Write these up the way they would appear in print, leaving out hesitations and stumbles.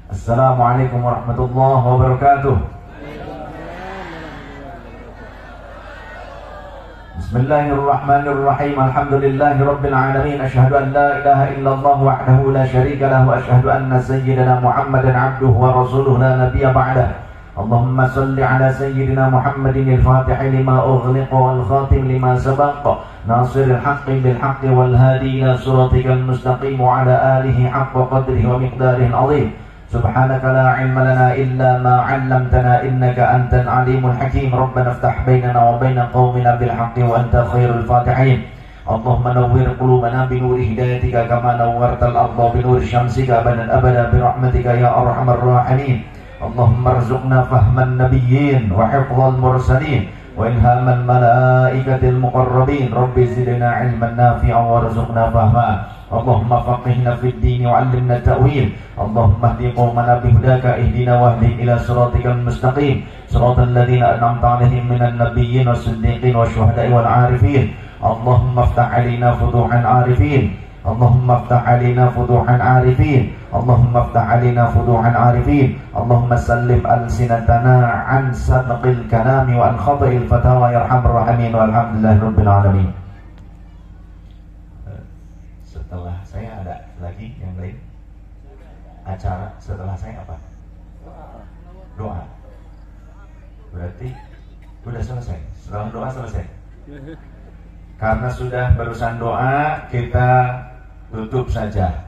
Assalamualaikum warahmatullahi wabarakatuh. Bismillahirrahmanirrahim. Alhamdulillahi rabbil alamin. Asyhadu an la ilaha illallah wahdahu la syarika lahu wa asyhadu anna sayyidina Muhammadan abduhu wa rasuluhu la nabiyya ba'dah. Allahumma salli ala sayyidina Muhammadin al-fatih lima ughliqa wal khatim lima sabaqa nasiril haqqi bil haqqi wal hadi ila siratikal mustaqim wa ala alihi haqqa qadrihi wa miqdarihi al-azim. Subhanaka la ilma lana illa ma 'allamtana innaka antal alimul hakim. Rabbana iftah bainana wa baina qaumina bil haqqi wa anta khairul fatihin. Allahumma nawwir qulubana bi nuri hidayatika kama nawwartal arda bi nuri syamsika abadan abada bi rahmatika ya arhamar rahimin. Allahumma arzuqna fahman nabiyyin wa hifdzal mursalin wa ilhamal malaikatil muqarrabin. Rabbi zidna ilman nafi'an warzuqna fahma. Allahumma faqihna fid din wa 'allimna ta'wil. Allahumma ihdi qaumana bihudaka ihdina wahdi ila siratikal mustaqim siratal ladzina an'amta 'alaihim minan nabiyyin was-siddiqin wasyuhada'i wal 'arifin. Allahumma iftah 'alaina futuhan 'arifin. Allahumma iftah 'alaina futuhan 'arifin. Allahumma iftah 'alaina futuhan 'arifin. Allahumma sallim alsinatana 'an sadqil kalami wa an khata'il fatawa yarhamur rahimin walhamdulillahi rabbil alamin. Setelah saya ada lagi yang lain acara setelah saya apa? Doa. Berarti sudah selesai. Setelah doa selesai. Karena sudah barusan doa, kita tutup saja.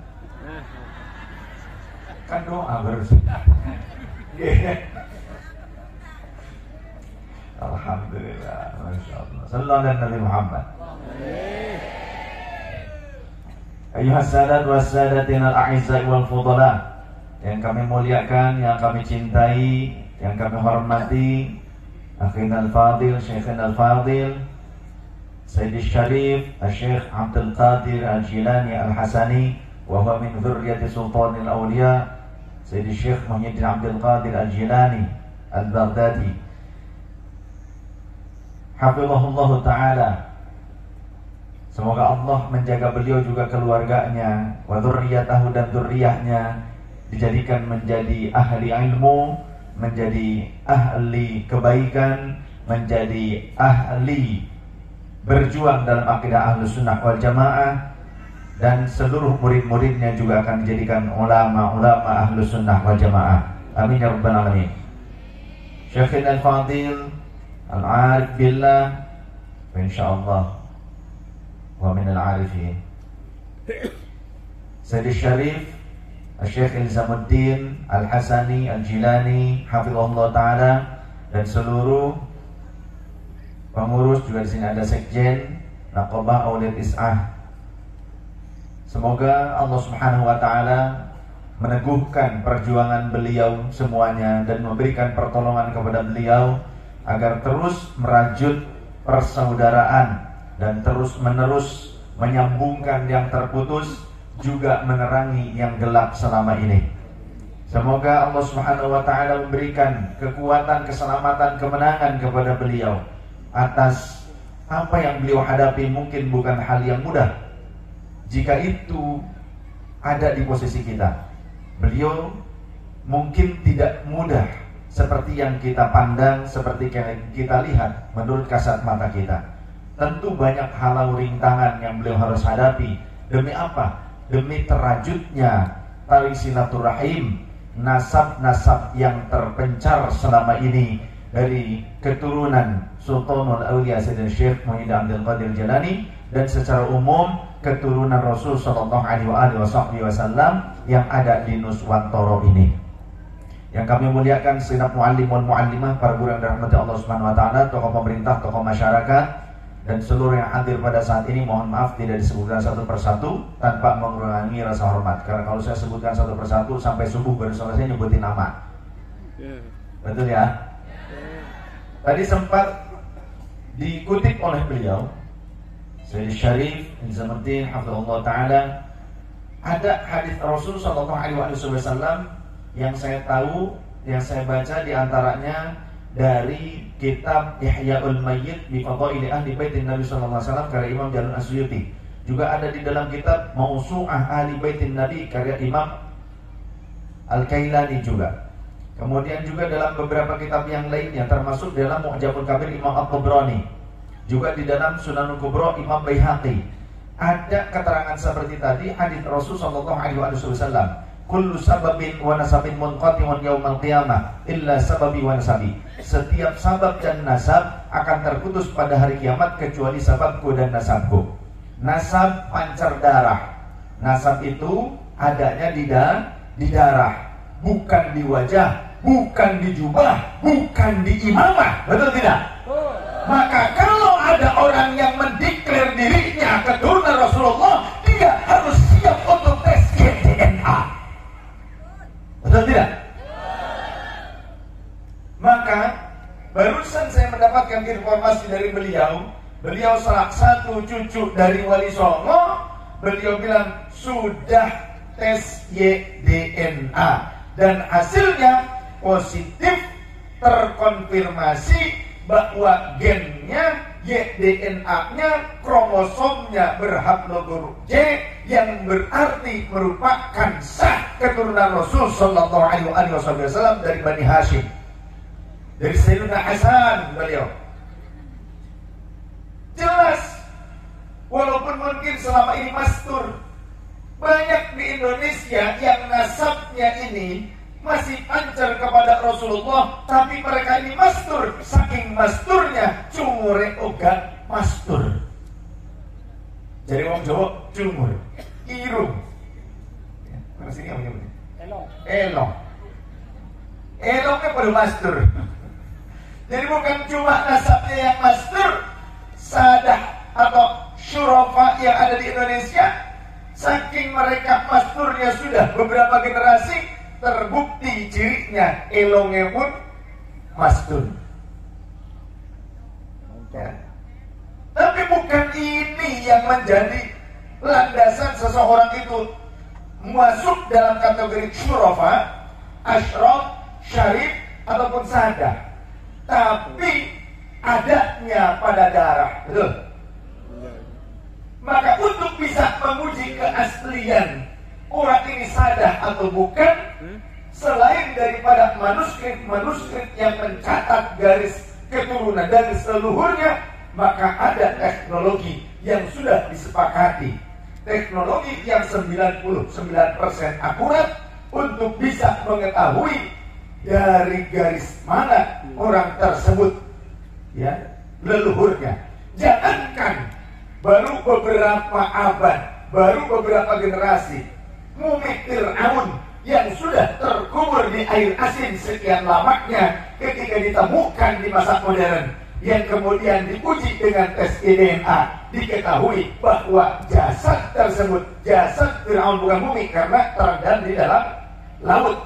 Kan doa barusan. Alhamdulillah, masya Allah. Sallallahu alaihi Nabi Muhammad. Ayuhas sadat was sadatin al-a'izza wal fudala, yang kami muliakan, yang kami cintai, yang kami hormati, akhina al-fadil, syekhina al-fadil Sayyidi Syarif Al-Syekh Abdul Qadir Al-Jilani Al-Hasani, wa huwa min dzurriyyati sultanil awliya Sayyidi Syekh Muhyiddin Abdul Qadir Al-Jilani Al-Baghdadi, hafizahullah ta'ala. Semoga Allah menjaga beliau juga keluarganya, wa dzurriyyatahu, dan dzurriyyahnya dijadikan menjadi ahli ilmu, menjadi ahli kebaikan, menjadi ahli berjuang dalam akidah Ahlus Sunnah wal Jamaah, dan seluruh murid-muridnya juga akan dijadikan ulama-ulama Ahlus Sunnah wal Jamaah. Amin ya rabbal alamin. Syekhina al-Fadil al-Arif billah, insyaallah wa min al-arifin, Sayyidi Syarif Al-Syekh Ilzamuddin Al-Hasani Al-Jilani, hafizahullah ta'ala, dan seluruh pengurus. Juga di sini ada Sekjen Naqabah Aulid Is'ah. Semoga Allah Subhanahu wa ta'ala meneguhkan perjuangan beliau semuanya dan memberikan pertolongan kepada beliau agar terus merajut persaudaraan dan terus-menerus menyambungkan yang terputus, juga menerangi yang gelap selama ini. Semoga Allah Subhanahu wa ta'ala memberikan kekuatan, keselamatan, kemenangan kepada beliau atas apa yang beliau hadapi. Mungkin bukan hal yang mudah. Jika itu ada di posisi kita, beliau mungkin tidak mudah seperti yang kita pandang, seperti yang kita lihat menurut kasat mata kita. Tentu banyak halau rintangan yang beliau harus hadapi. Demi apa? Demi terajutnya tali silaturahim, nasab-nasab yang terpencar selama ini dari keturunan Sultanul Auliya Sayyidina Syekh Muhyiddin Abdul Qadir Jilani, dan secara umum keturunan Rasul sallallahu alaihi wasallam yang ada di Nuswantoro ini. Yang kami muliakan segenap muallim wal muallimah, para guru yang dirahmati Allah Subhanahu wa taala, tokoh pemerintah, tokoh masyarakat, dan seluruh yang hadir pada saat ini. Mohon maaf tidak disebutkan satu persatu tanpa mengurangi rasa hormat, karena kalau saya sebutkan satu persatu sampai subuh baru selesai nyebutin nama. Betul ya? Tadi sempat dikutip oleh beliau Sayyidi Syarif Ilzamuddin hafizahullah ta'ala, ada hadis Rasul sallallahu alaihi wasallam yang saya tahu, yang saya baca diantaranya dari kitab Ihya'ul Mayyit bi Fadaili Ahli Baitin Nabi sallallahu alaihi wasallam karya Imam Jalal Asyuyuti. Juga ada di dalam kitab Mausu'ah Ahli Baitin Nabi karya Imam Al-Kailani juga. Kemudian juga dalam beberapa kitab yang lainnya, termasuk dalam Mu'jamul Kabir Imam At-Tabrani, juga di dalam Sunanul Kubra Imam Baihaqi, ada keterangan seperti tadi hadis Rasul sallallahu alaihi wasallam, kullu sababin wa nasabin munqati'un yaumal qiyamah illa sababi wa nasabi. Setiap sabab dan nasab akan terputus pada hari kiamat kecuali sababku dan nasabku. Nasab pancar darah. Nasab itu adanya di darah, bukan di wajah, bukan di jubah, bukan di imamah. Betul tidak? Maka kalau ada orang yang mendeklar dirinya keturunan Rasulullah, dia harus siap untuk tes DNA. Betul tidak? Maka barusan saya mendapatkan informasi dari beliau salah satu cucu dari Wali Songo. Beliau bilang sudah tes YDNA dan hasilnya positif, terkonfirmasi bahwa gennya, YDNA-nya, kromosomnya berhaplogrup J, yang berarti merupakan sah keturunan Rasul sallallahu alaihi wasallam dari Bani Hashim, dari Sayyidina Hasan. Beliau jelas, walaupun mungkin selama ini mastur, banyak di Indonesia yang nasabnya ini masih pancar kepada Rasulullah, tapi mereka ini mastur. Saking masturnya, cumure oga mastur. Jadi orang Jawa cumur, irung. Mana sini yang menyebutnya? Elong. Elongnya pada mastur. Jadi bukan cuma nasabnya yang mastur, sadah atau syurafa yang ada di Indonesia, saking mereka masturnya sudah beberapa generasi, terbukti cirinya elongnya pun mastur. Ya. Tapi bukan ini yang menjadi landasan seseorang itu masuk dalam kategori syurafa, asyraf, syarif ataupun sadah. Tapi adanya pada darah. Betul? Maka untuk bisa menguji keaslian orang ini sadah atau bukan, selain daripada manuskrip yang mencatat garis keturunan dari leluhurnya, maka ada teknologi yang sudah disepakati. Teknologi yang 99% akurat untuk bisa mengetahui dari garis mana orang tersebut, ya, leluhurnya. Jangankan baru beberapa abad, baru beberapa generasi, mumi Fir'aun yang sudah terkubur di air asin sekian lamanya ketika ditemukan di masa modern, yang kemudian diuji dengan tes DNA, diketahui bahwa jasad tersebut, jasad Fir'aun bukan mumi karena terendam di dalam laut.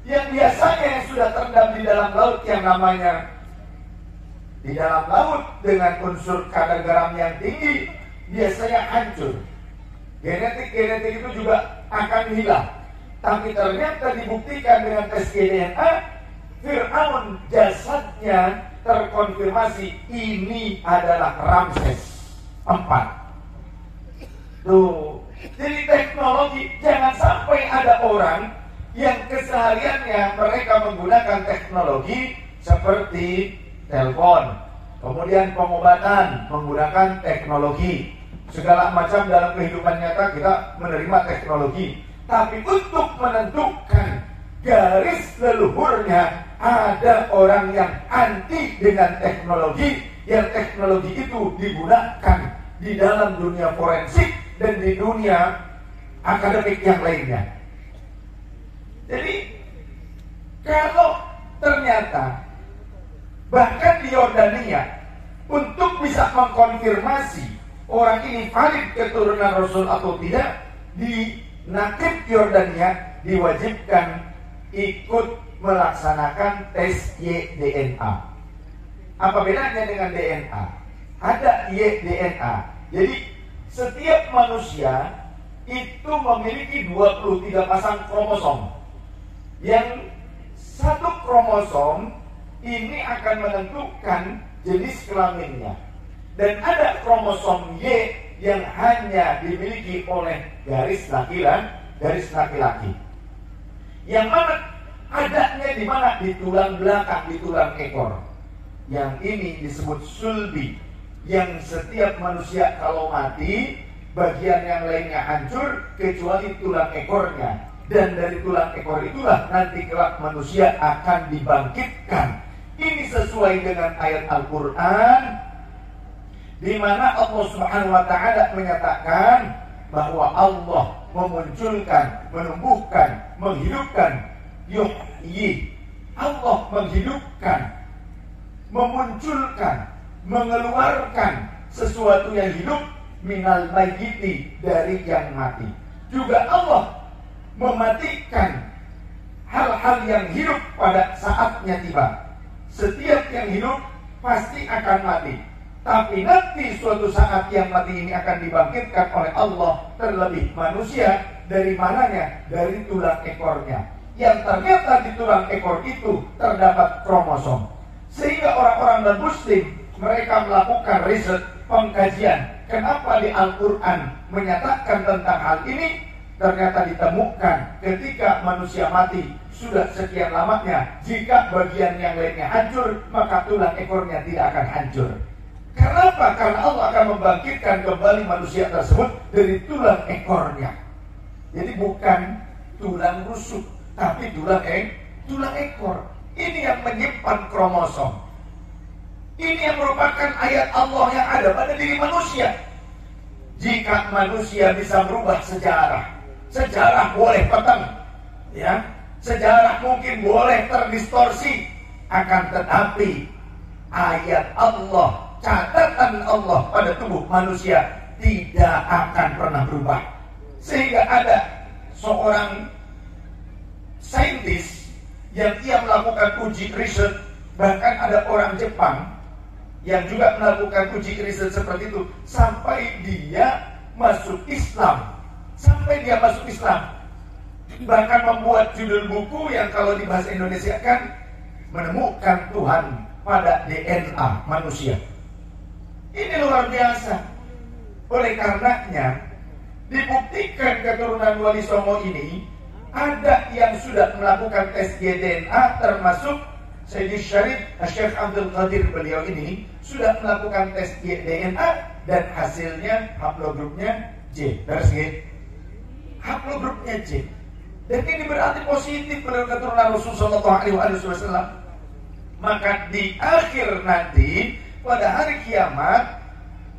Yang biasanya yang sudah terendam di dalam laut yang namanya di dalam laut dengan unsur kadar garam yang tinggi, biasanya hancur. Genetik itu juga akan hilang. Tapi ternyata dibuktikan dengan tes DNA, Fir'aun jasadnya terkonfirmasi ini adalah Ramses IV. Tuh, jadi teknologi, jangan sampai ada orang yang kesehariannya mereka menggunakan teknologi seperti telepon, kemudian pengobatan menggunakan teknologi, segala macam dalam kehidupan nyata kita menerima teknologi. Tapi untuk menentukan garis leluhurnya, ada orang yang anti dengan teknologi, yang teknologi itu digunakan di dalam dunia forensik dan di dunia akademik yang lainnya. Jadi kalau ternyata bahkan di Yordania untuk bisa mengkonfirmasi orang ini valid keturunan Rasul atau tidak, di Nakib Yordania diwajibkan ikut melaksanakan tes YDNA. Apa bedanya dengan DNA? Ada YDNA. Jadi setiap manusia itu memiliki 23 pasang kromosom. Yang satu kromosom ini akan menentukan jenis kelaminnya. Dan ada kromosom Y yang hanya dimiliki oleh garis laki-laki. Yang mana adanya di mana? Di tulang belakang, di tulang ekor. Yang ini disebut sulbi, yang setiap manusia kalau mati, bagian yang lainnya hancur kecuali tulang ekornya. Dan dari tulang ekor itulah nanti kelak manusia akan dibangkitkan. Ini sesuai dengan ayat Al-Quran, di mana Allah Subhanahu wa Ta'ala menyatakan bahwa Allah memunculkan, menumbuhkan, menghidupkan, yuhyi. Allah menghidupkan, memunculkan, mengeluarkan sesuatu yang hidup minal mayyiti, dari yang mati. Juga Allah mematikan hal-hal yang hidup pada saatnya tiba. Setiap yang hidup pasti akan mati. Tapi nanti suatu saat yang mati ini akan dibangkitkan oleh Allah. Terlebih manusia dari mananya? Dari tulang ekornya. Yang ternyata di tulang ekor itu terdapat kromosom. Sehingga orang-orang non-muslim mereka melakukan riset, pengkajian. Kenapa di Al-Quran menyatakan tentang hal ini? Ternyata ditemukan ketika manusia mati sudah sekian lamanya, jika bagian yang lainnya hancur, maka tulang ekornya tidak akan hancur. Kenapa? Karena Allah akan membangkitkan kembali manusia tersebut dari tulang ekornya. Jadi bukan tulang rusuk, tapi tulang ekor. Ini yang menyimpan kromosom. Ini yang merupakan ayat Allah yang ada pada diri manusia. Jika manusia bisa merubah sejarah boleh petang, ya, sejarah mungkin boleh terdistorsi, akan tetapi ayat Allah, catatan Allah pada tubuh manusia tidak akan pernah berubah. Sehingga ada seorang saintis yang ia melakukan uji riset, bahkan ada orang Jepang yang juga melakukan uji riset seperti itu sampai dia masuk Islam. Bahkan membuat judul buku yang kalau di bahasa Indonesia kan menemukan Tuhan pada DNA manusia. Ini luar biasa. Oleh karenanya dibuktikan keturunan Wali Songo ini ada yang sudah melakukan tes DNA, termasuk Sayyidi Syarif Syekh Abdul Qadir, beliau ini sudah melakukan tes DNA dan hasilnya haplogrupnya J. Beres gitu? Haplogrupnya J. Dan ini berarti positif beliau keturunan Rasulullah SAW. Maka di akhir nanti pada hari kiamat,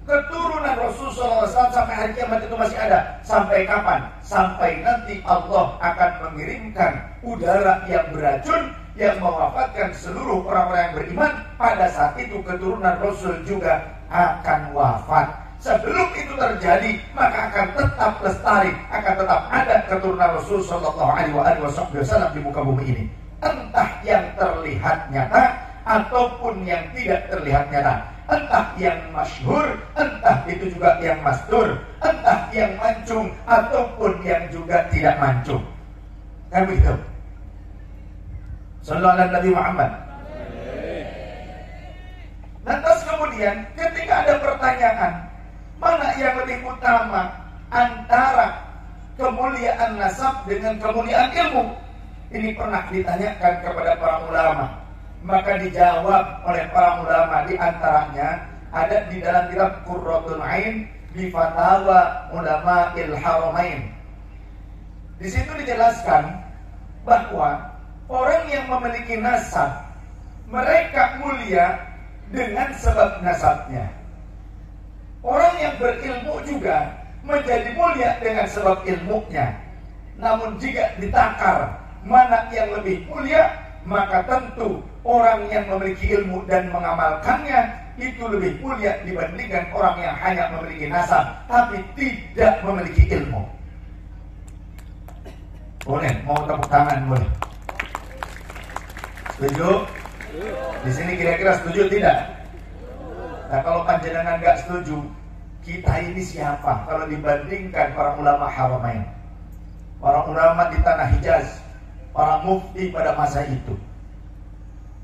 keturunan Rasulullah SAW sampai hari kiamat itu masih ada. Sampai kapan? Sampai nanti Allah akan mengirimkan udara yang beracun yang mewafatkan seluruh orang-orang yang beriman. Pada saat itu keturunan Rasul juga akan wafat. Sebelum itu terjadi, maka akan tetap lestari, akan tetap ada keturunan Rasul Sallallahu Alaihi Wasallam di muka bumi ini. Entah yang terlihat nyata ataupun yang tidak terlihat nyata. Entah yang masyhur, entah itu juga yang mastur, entah yang mancung ataupun yang juga tidak mancung. Kan begitu? Sallallahu alaihi Nabi Muhammad. Lantas kemudian ketika ada pertanyaan, mana yang lebih utama antara kemuliaan nasab dengan kemuliaan ilmu? Ini pernah ditanyakan kepada para ulama. Maka dijawab oleh para ulama, di antaranya ada di dalam kitab Qurratul Ain bi Fatawa Ulama'il Haramain. Di situ dijelaskan bahwa orang yang memiliki nasab, mereka mulia dengan sebab nasabnya. Orang yang berilmu juga menjadi mulia dengan sebab ilmunya. Namun jika ditakar mana yang lebih mulia, maka tentu orang yang memiliki ilmu dan mengamalkannya itu lebih mulia dibandingkan orang yang hanya memiliki nasab tapi tidak memiliki ilmu. Boleh, mau tepuk tangan boleh. Setuju? Di sini kira-kira setuju tidak? Nah, kalau panjenengan nggak setuju, kita ini siapa kalau dibandingkan para ulama Haramain, para ulama di tanah Hijaz, para mufti pada masa itu,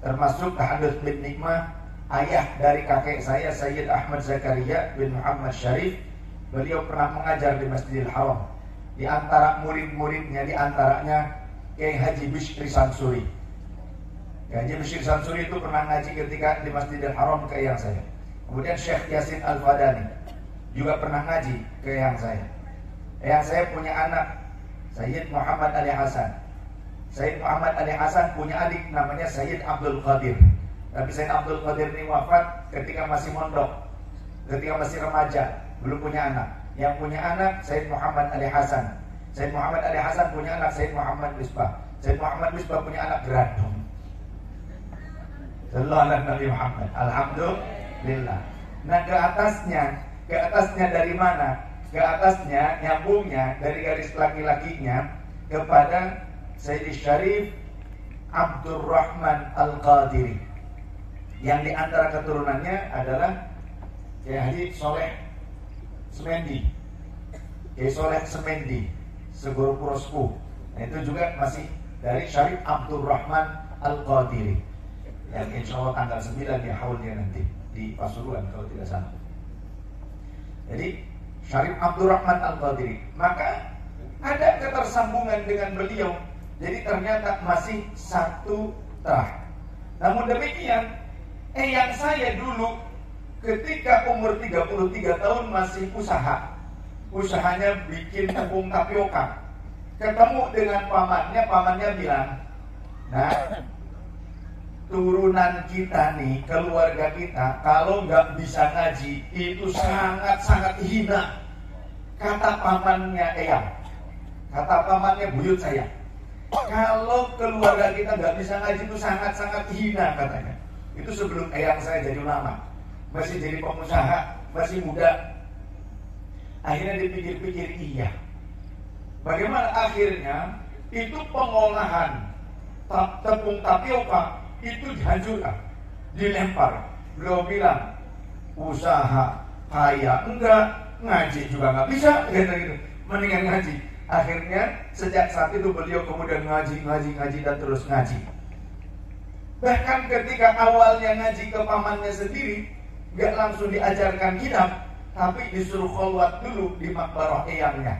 termasuk Tahadus bin Nikmah, ayah dari kakek saya Sayyid Ahmad Zakaria bin Muhammad Syarif beliau pernah mengajar di Masjidil Haram. Di antara murid-muridnya, di antaranya Kiai Haji Bishri Sansuri. Kiai Haji Bishri Sansuri itu pernah ngaji ketika di Masjidil Haram ke yang saya. Kemudian Syekh Yasin Al-Fadani juga pernah ngaji ke yang saya. Yang saya punya anak Sayyid Muhammad Ali Hasan. Sayyid Muhammad Ali Hasan punya adik namanya Sayyid Abdul Qadir. Tapi Sayyid Abdul Qadir ini wafat ketika masih mondok, ketika masih remaja, belum punya anak. Yang punya anak Sayyid Muhammad Ali Hasan. Sayyid Muhammad Ali Hasan punya anak Sayyid Muhammad Misbah. Sayyid Muhammad Misbah punya anak Gerandong. Sallallahu alaihi Nabi Muhammad. Alhamdulillah. Nah, ke atasnya dari mana? Ke atasnya nyambungnya dari garis laki-lakinya kepada Sayyid Syarif Abdurrahman Al-Qadiri. Yang di antara keturunannya adalah Kiai Haji Soleh Semendi, Kiai Soleh Semendi, Segoro Purosku. Nah, itu juga masih dari Syarif Abdurrahman Al-Qadiri, yang insya Allah tanggal 9 di haulnya nanti di Pasuruan kalau tidak salah. Jadi Syarif Abdurrahman Al-Qadiri, maka ada ketersambungan dengan beliau. Jadi ternyata masih satu terah. Namun demikian, yang saya dulu ketika umur 33 tahun masih usahanya bikin tepung tapioka. Ketemu dengan pamannya bilang, nah, turunan kita nih, keluarga kita, kalau nggak bisa ngaji itu sangat-sangat hina. Kata pamannya kata pamannya buyut saya, kalau keluarga kita nggak bisa ngaji itu sangat-sangat hina katanya. Itu sebelum eyang saya jadi ulama, masih jadi pengusaha, masih muda. Akhirnya dipikir-pikir, iya, bagaimana akhirnya itu pengolahan tepung tapioka itu dihancurkan, dilempar. Beliau bilang, usaha kaya enggak, ngaji juga nggak bisa, gitu. Mendingan ngaji. Akhirnya sejak saat itu beliau kemudian ngaji dan terus ngaji. Bahkan ketika awalnya ngaji ke pamannya sendiri, nggak langsung diajarkan kitab, tapi disuruh kholwat dulu di makbarah eyangnya.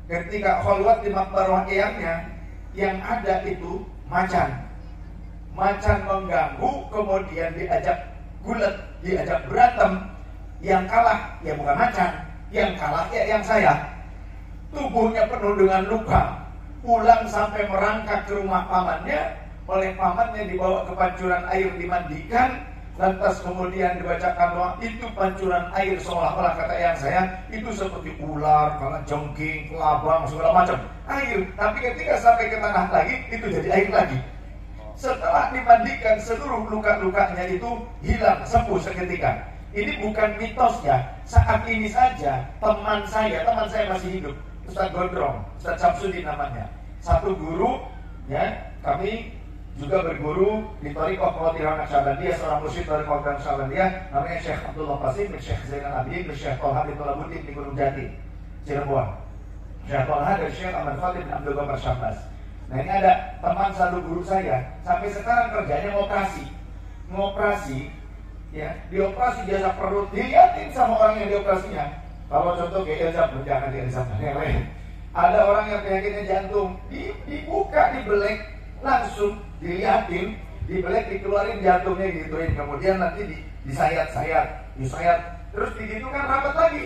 Ketika kholwat di makbarah eyangnya, yang ada itu macan mengganggu, kemudian diajak gulat, diajak berantem. Yang kalah ya bukan macan, yang kalah ya yang saya. Tubuhnya penuh dengan luka, pulang sampai merangkak ke rumah pamannya. Oleh pamannya dibawa ke pancuran air, dimandikan, lantas kemudian dibacakan doa. Itu pancuran air seolah-olah, kata yang saya, itu seperti ular, kalajengking, kelabang, segala macam air. Tapi ketika sampai ke tanah lagi, itu jadi air lagi. Setelah dimandikan, seluruh luka-lukanya itu hilang, sembuh seketika. Ini bukan mitos ya. Saat ini saja teman saya masih hidup, Ustaz Gondrong, Ustaz Samsudin namanya, satu guru ya, kami juga berguru di Thariqah Qadiriyah Naqsyabandiyah, seorang mursyid Thariqah Qadiriyah Naqsyabandiyah namanya Syekh Abdullah Qasim bin Syekh Zainal Abidin bin Syekh Tolha bin Tolabuddin di Gunung Jati, Cirebon. Syekh Tolha dan Syekh Ahmad Khatib bin Abdul Ghaffar Syambas. Nah, ini ada teman satu guru saya, sampai sekarang kerjanya ngoperasi ya, dioperasi jasa perut, dilihatin sama orang yang dioperasinya. Kalau contoh kayak Elzam, jangan Elzam yang lain. Ada orang yang penyakitnya jantung, dibuka, dibelek, langsung dilihatin, dibelek, dikeluarin jantungnya gituin, kemudian nanti disayat, terus begitu kan rapat lagi,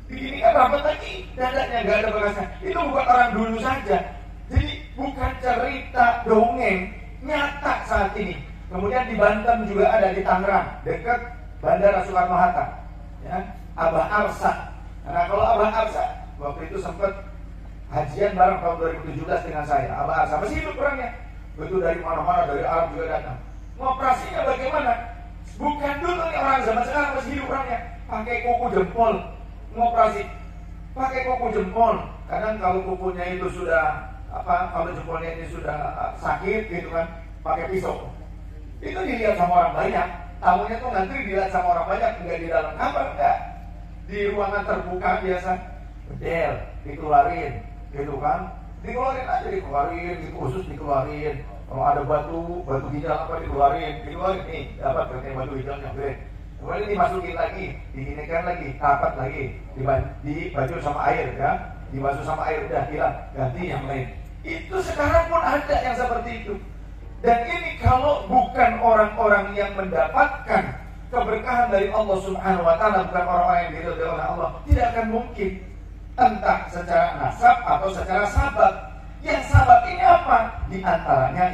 begini kan rapat lagi, dadanya nggak ada bekasnya. Itu bukan orang dulu saja, jadi bukan cerita dongeng, nyata saat ini. Kemudian di Banten juga ada, di Tangerang, dekat Bandara Soekarno-Hatta, ya, Abah Arsa. Nah, kalau Abah Arsa waktu itu sempat hajian bareng tahun 2017 dengan saya. Abah Arsa masih hidup orangnya. Betul, dari mana-mana, dari Arab juga datang. Ngoperasinya bagaimana? Bukan dulu nih orang zaman sekarang, masih hidup orangnya. Pakai kuku jempol ngoperasi. Pakai kuku jempol. Kadang kalau kukunya itu sudah kalau jempolnya ini sudah sakit gitu kan, pakai pisau. Itu dilihat sama orang banyak. Tamunya tuh ngantri dilihat sama orang banyak, enggak di dalam kamar, enggak. Di ruangan terbuka biasa, bedel, dikeluarin, gitu kan. Dikeluarin aja, dikeluarin, gitu, khusus dikeluarin. Kalau ada batu ginjal apa dikeluarin nih, dapat katanya batu ginjalnya, oke. Kemudian dimasukin lagi, diginikan lagi, rapat lagi, dibaju sama air ya, dibasuh sama air, udah hilang, ganti yang lain. Itu sekarang pun ada yang seperti itu. Dan ini kalau bukan orang-orang yang mendapatkan keberkahan dari Allah Subhanahu wa Ta'ala, bukan orang-orang yang diridhoi oleh Allah, tidak akan mungkin. Entah secara nasab atau secara sabab. Yang sabab ini apa? Di antaranya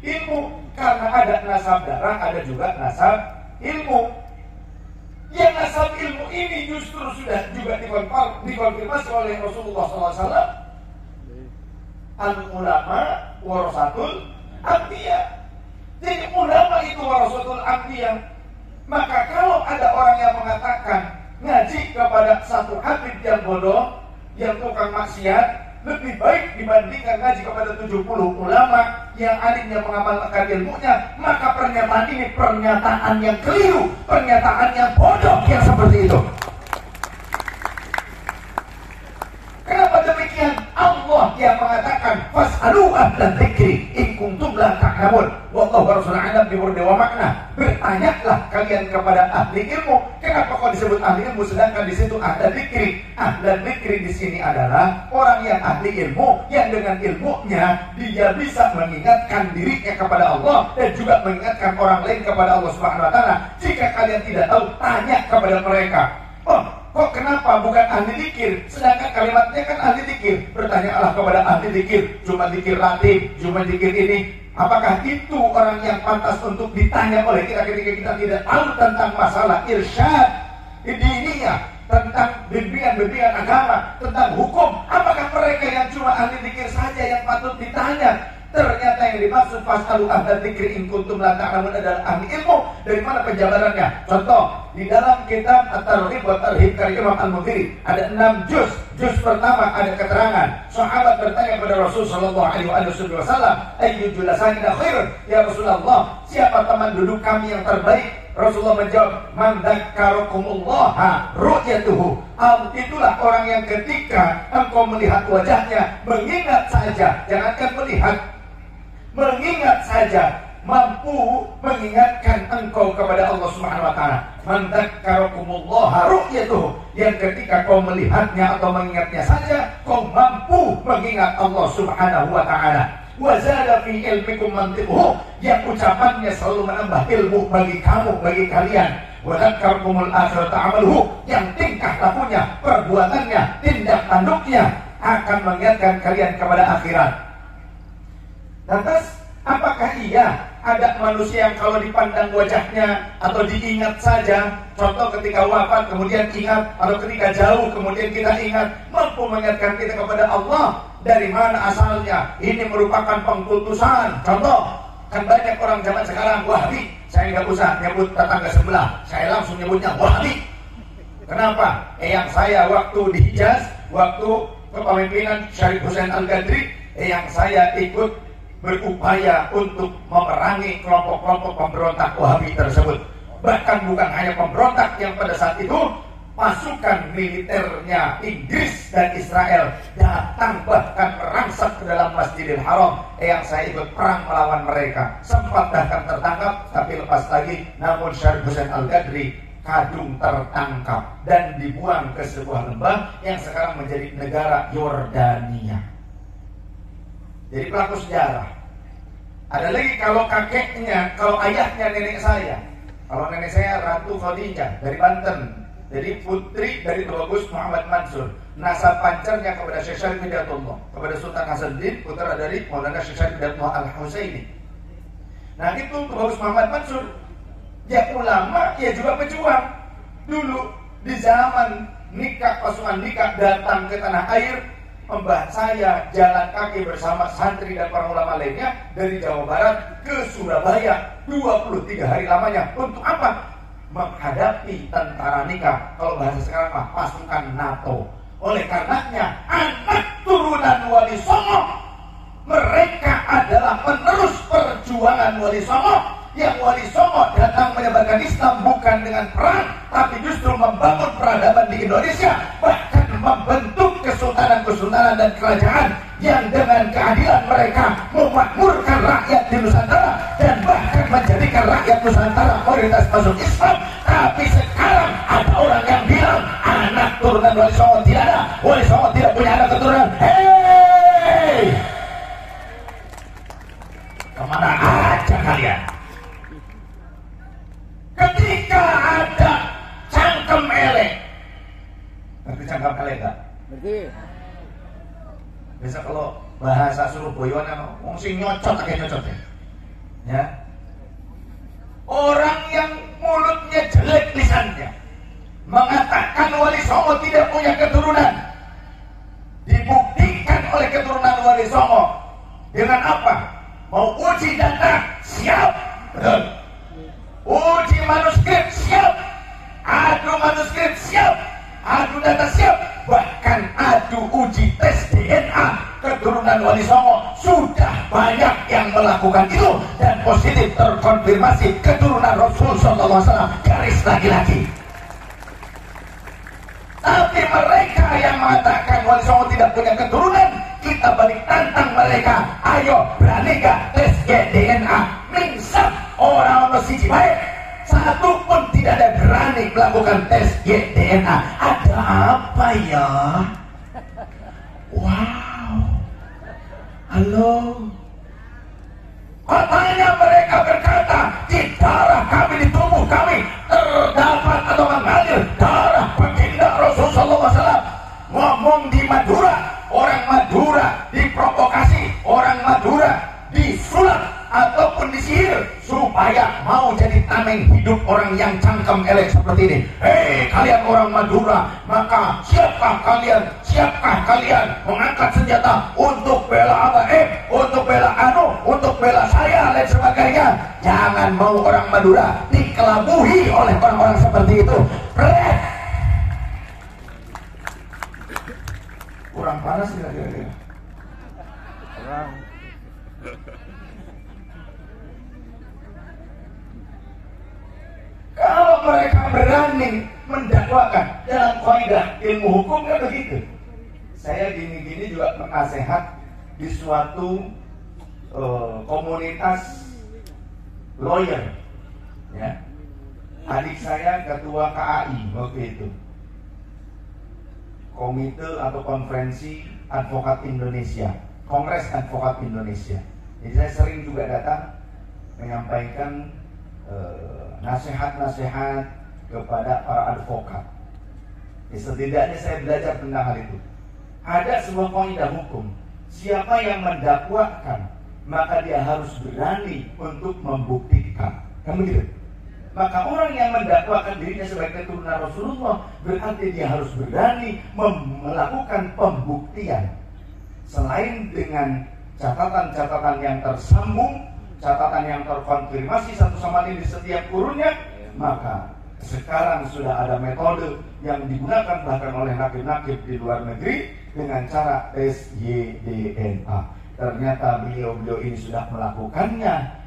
ilmu. Karena ada nasab darah, ada juga nasab ilmu. Yang nasab ilmu ini justru sudah juga dikonfirmasi oleh Rasulullah SAW. Al-ulama warasatul anbiya. Jadi ulama itu warasatul anbiya. Maka kalau ada orang yang mengatakan ngaji kepada satu habib yang bodoh, yang tukang maksiat, lebih baik dibandingkan ngaji kepada 70 ulama yang alimnya mengamalkan ilmunya, maka pernyataan ini pernyataan yang keliru, pernyataan yang bodoh yang seperti itu. Kenapa demikian? Allah yang mengatakan fas'alu ahlan dzikri in kuntum la ta'lamun. Wallahu warasuluhu a'lam bimurdi wa makna. Bertanyalah kalian kepada ahli ilmu. Kenapa kok disebut ahli ilmu sedangkan di situ ahlan dzikri? Ahlan dzikri di sini adalah orang yang ahli ilmu, yang dengan ilmunya dia bisa mengingatkan dirinya kepada Allah dan juga mengingatkan orang lain kepada Allah Subhanahu wa Ta'ala. Jika kalian tidak tahu, tanya kepada mereka. Oh, kok kenapa bukan ahli dzikir? Sedangkan kalimatnya kan ahli dzikir. Bertanyalah kepada ahli dzikir. Cuma dzikir latih, cuma dzikir ini. Apakah itu orang yang pantas untuk ditanya oleh kita ketika kita tidak tahu tentang masalah irsyad diniyah, tentang bimbingan agama, tentang hukum? Apakah mereka yang cuma ahli dzikir saja yang patut ditanya? Ternyata yang dimaksud fas'alu ahlan dzikri in kuntum la ta'lamun adalah ahli ilmu. Dari mana penjabarannya? Contoh, di dalam kitab At-Targhib wa Tarhib karya Imam Al-Mundhiri ada 6 juz. Juz pertama ada keterangan. Sahabat bertanya kepada Rasul sallallahu alaihi wasallam, "Ayyu julasana khairun?" Ya Rasulullah, siapa teman duduk kami yang terbaik? Rasulullah menjawab, "Man dzakarakumullah ru'yatuhu." Itulah orang yang ketika engkau melihat wajahnya, mengingat saja, jangankan melihat, mengingat saja, mampu mengingatkan engkau kepada Allah Subhanahu wa Ta'ala. Man dzakarakumullah ru'yatuhu, yang ketika kau melihatnya atau mengingatnya saja, kau mampu mengingat Allah Subhanahu wa Ta'ala. Wa zada fi ilmikum mantiquhu, yang ucapannya selalu menambah ilmu bagi kamu, bagi kalian. Wa dzakarakumul akhirata amaluhu, yang tingkah lakunya, perbuatannya, tindak tanduknya akan mengingatkan kalian kepada akhirat. Lantas, apakah iya ada manusia yang kalau dipandang wajahnya atau diingat saja, contoh ketika wafat kemudian ingat, atau ketika jauh kemudian kita ingat, mampu mengingatkan kita kepada Allah? Dari mana asalnya? Ini merupakan pengkultusan. Contoh, kan banyak orang zaman sekarang Wahabi. Saya nggak usah nyebut tetangga sebelah, saya langsung nyebutnya Wahabi. Kenapa? Yang saya waktu di Hijaz, waktu kepemimpinan Syarif Hussein Al-Ghadri, yang saya ikut berupaya untuk memerangi kelompok-kelompok pemberontak Wahabi tersebut. Bahkan bukan hanya pemberontak yang pada saat itu pasukan militernya Inggris dan Israel datang bahkan merangsek ke dalam Masjidil Haram. Yang saya ikut perang melawan mereka, sempat bahkan tertangkap tapi lepas lagi. Namun Syarif Hussein Al-Ghadri kadung tertangkap dan dibuang ke sebuah lembah yang sekarang menjadi negara Yordania. Jadi pelaku sejarah. Ada lagi kalau kakeknya, kalau ayahnya nenek saya. Kalau nenek saya Ratu Khadijah dari Banten. Jadi putri dari Tubagus Muhammad Mansur. Nasab pancarnya kepada Syekh Syarif Hidayatullah, kepada Sultan Hasanuddin, putra dari Maulana Syekh Syarif Hidayatullah Al-Husaini. Nah itu Tubagus Muhammad Mansur. Ya ulama, ya juga pejuang. Dulu di zaman nikah, pasukan nikah datang ke tanah air, Mbah saya jalan kaki bersama santri dan para ulama lainnya dari Jawa Barat ke Surabaya 23 hari lamanya. Untuk apa? Menghadapi tentara nikah, kalau bahasa sekarang mah pasukan NATO. Oleh karenanya anak turunan Wali Songo, mereka adalah penerus perjuangan Wali Songo. Yang Wali Songo datang menyebarkan Islam bukan dengan perang, tapi justru membangun peradaban di Indonesia, bahkan membentuk kesultanan-kesultanan dan kerajaan yang dengan keadilan mereka memakmurkan rakyat di Nusantara dan bahkan menjadikan rakyat Nusantara mayoritas masuk Islam. Tapi Ada orang yang bilang anak turunan Wali Songo tidak ada, Wali Songo tidak punya anak keturunan. Hei, kemana aja kalian? Ketika ada cangkem elek, ngerti cangkem elek gak? Ngerti. Biasa kalau bahasa Surabaya kan wong sing nyocot akeh nyocot ya. Orang yang mulutnya jelek lisannya mengatakan Wali Songo tidak punya keturunan, dibuktikan oleh keturunan Wali Songo dengan apa? Mau uji data siap, betul. Uji manuskrip siap, adu manuskrip siap, adu data siap, bahkan adu uji tes DNA keturunan Wali Songo sudah banyak yang melakukan itu dan positif terkonfirmasi keturunan Rasul SAW garis laki-laki. Tapi mereka yang mengatakan Wali Songo tidak punya keturunan, kita balik tantang mereka. Ayo, berani gak tes DNA? Mingsap orang siji baik, satu pun tidak ada berani melakukan tes DNA. Ada apa ya? Wow, halo. Katanya mereka berkata di darah kami, di tubuh kami terdapat atau mengalir darah baginda Rasulullah SAW. Ngomong di Madura, orang Madura diprovokasi, orang Madura disulap ataupun disihir supaya mau jadi tameng hidup orang yang cangkem elek seperti ini. Hei kalian orang Madura, maka siapkah kalian mengangkat senjata untuk bela apa? Untuk bela untuk bela saya dan sebagainya. Jangan mau orang Madura dikelabuhi oleh orang-orang seperti itu. Kurang panas kira-kira. Kurang. Kalau mereka berani mendakwakan dalam kaidah ilmu hukum kan begitu. Saya gini-gini juga penasehat di suatu komunitas lawyer, ya. Adik saya ketua KAI waktu itu, Komite atau Konferensi Advokat Indonesia, Kongres Advokat Indonesia. Jadi saya sering juga datang menyampaikan nasihat-nasihat kepada para advokat. Setidaknya saya belajar tentang hal itu. Ada sebuah kaidah hukum, siapa yang mendakwakan maka dia harus berani untuk membuktikan. Kan begitu? Maka orang yang mendakwakan dirinya sebagai keturunan Rasulullah berarti dia harus berani melakukan pembuktian. Selain dengan catatan-catatan yang tersambung, catatan yang terkonfirmasi satu sama lain di setiap kurunnya, maka sekarang sudah ada metode yang digunakan bahkan oleh nakib-nakib di luar negeri dengan cara tes YDNA. Ternyata beliau-beliau ini sudah melakukannya.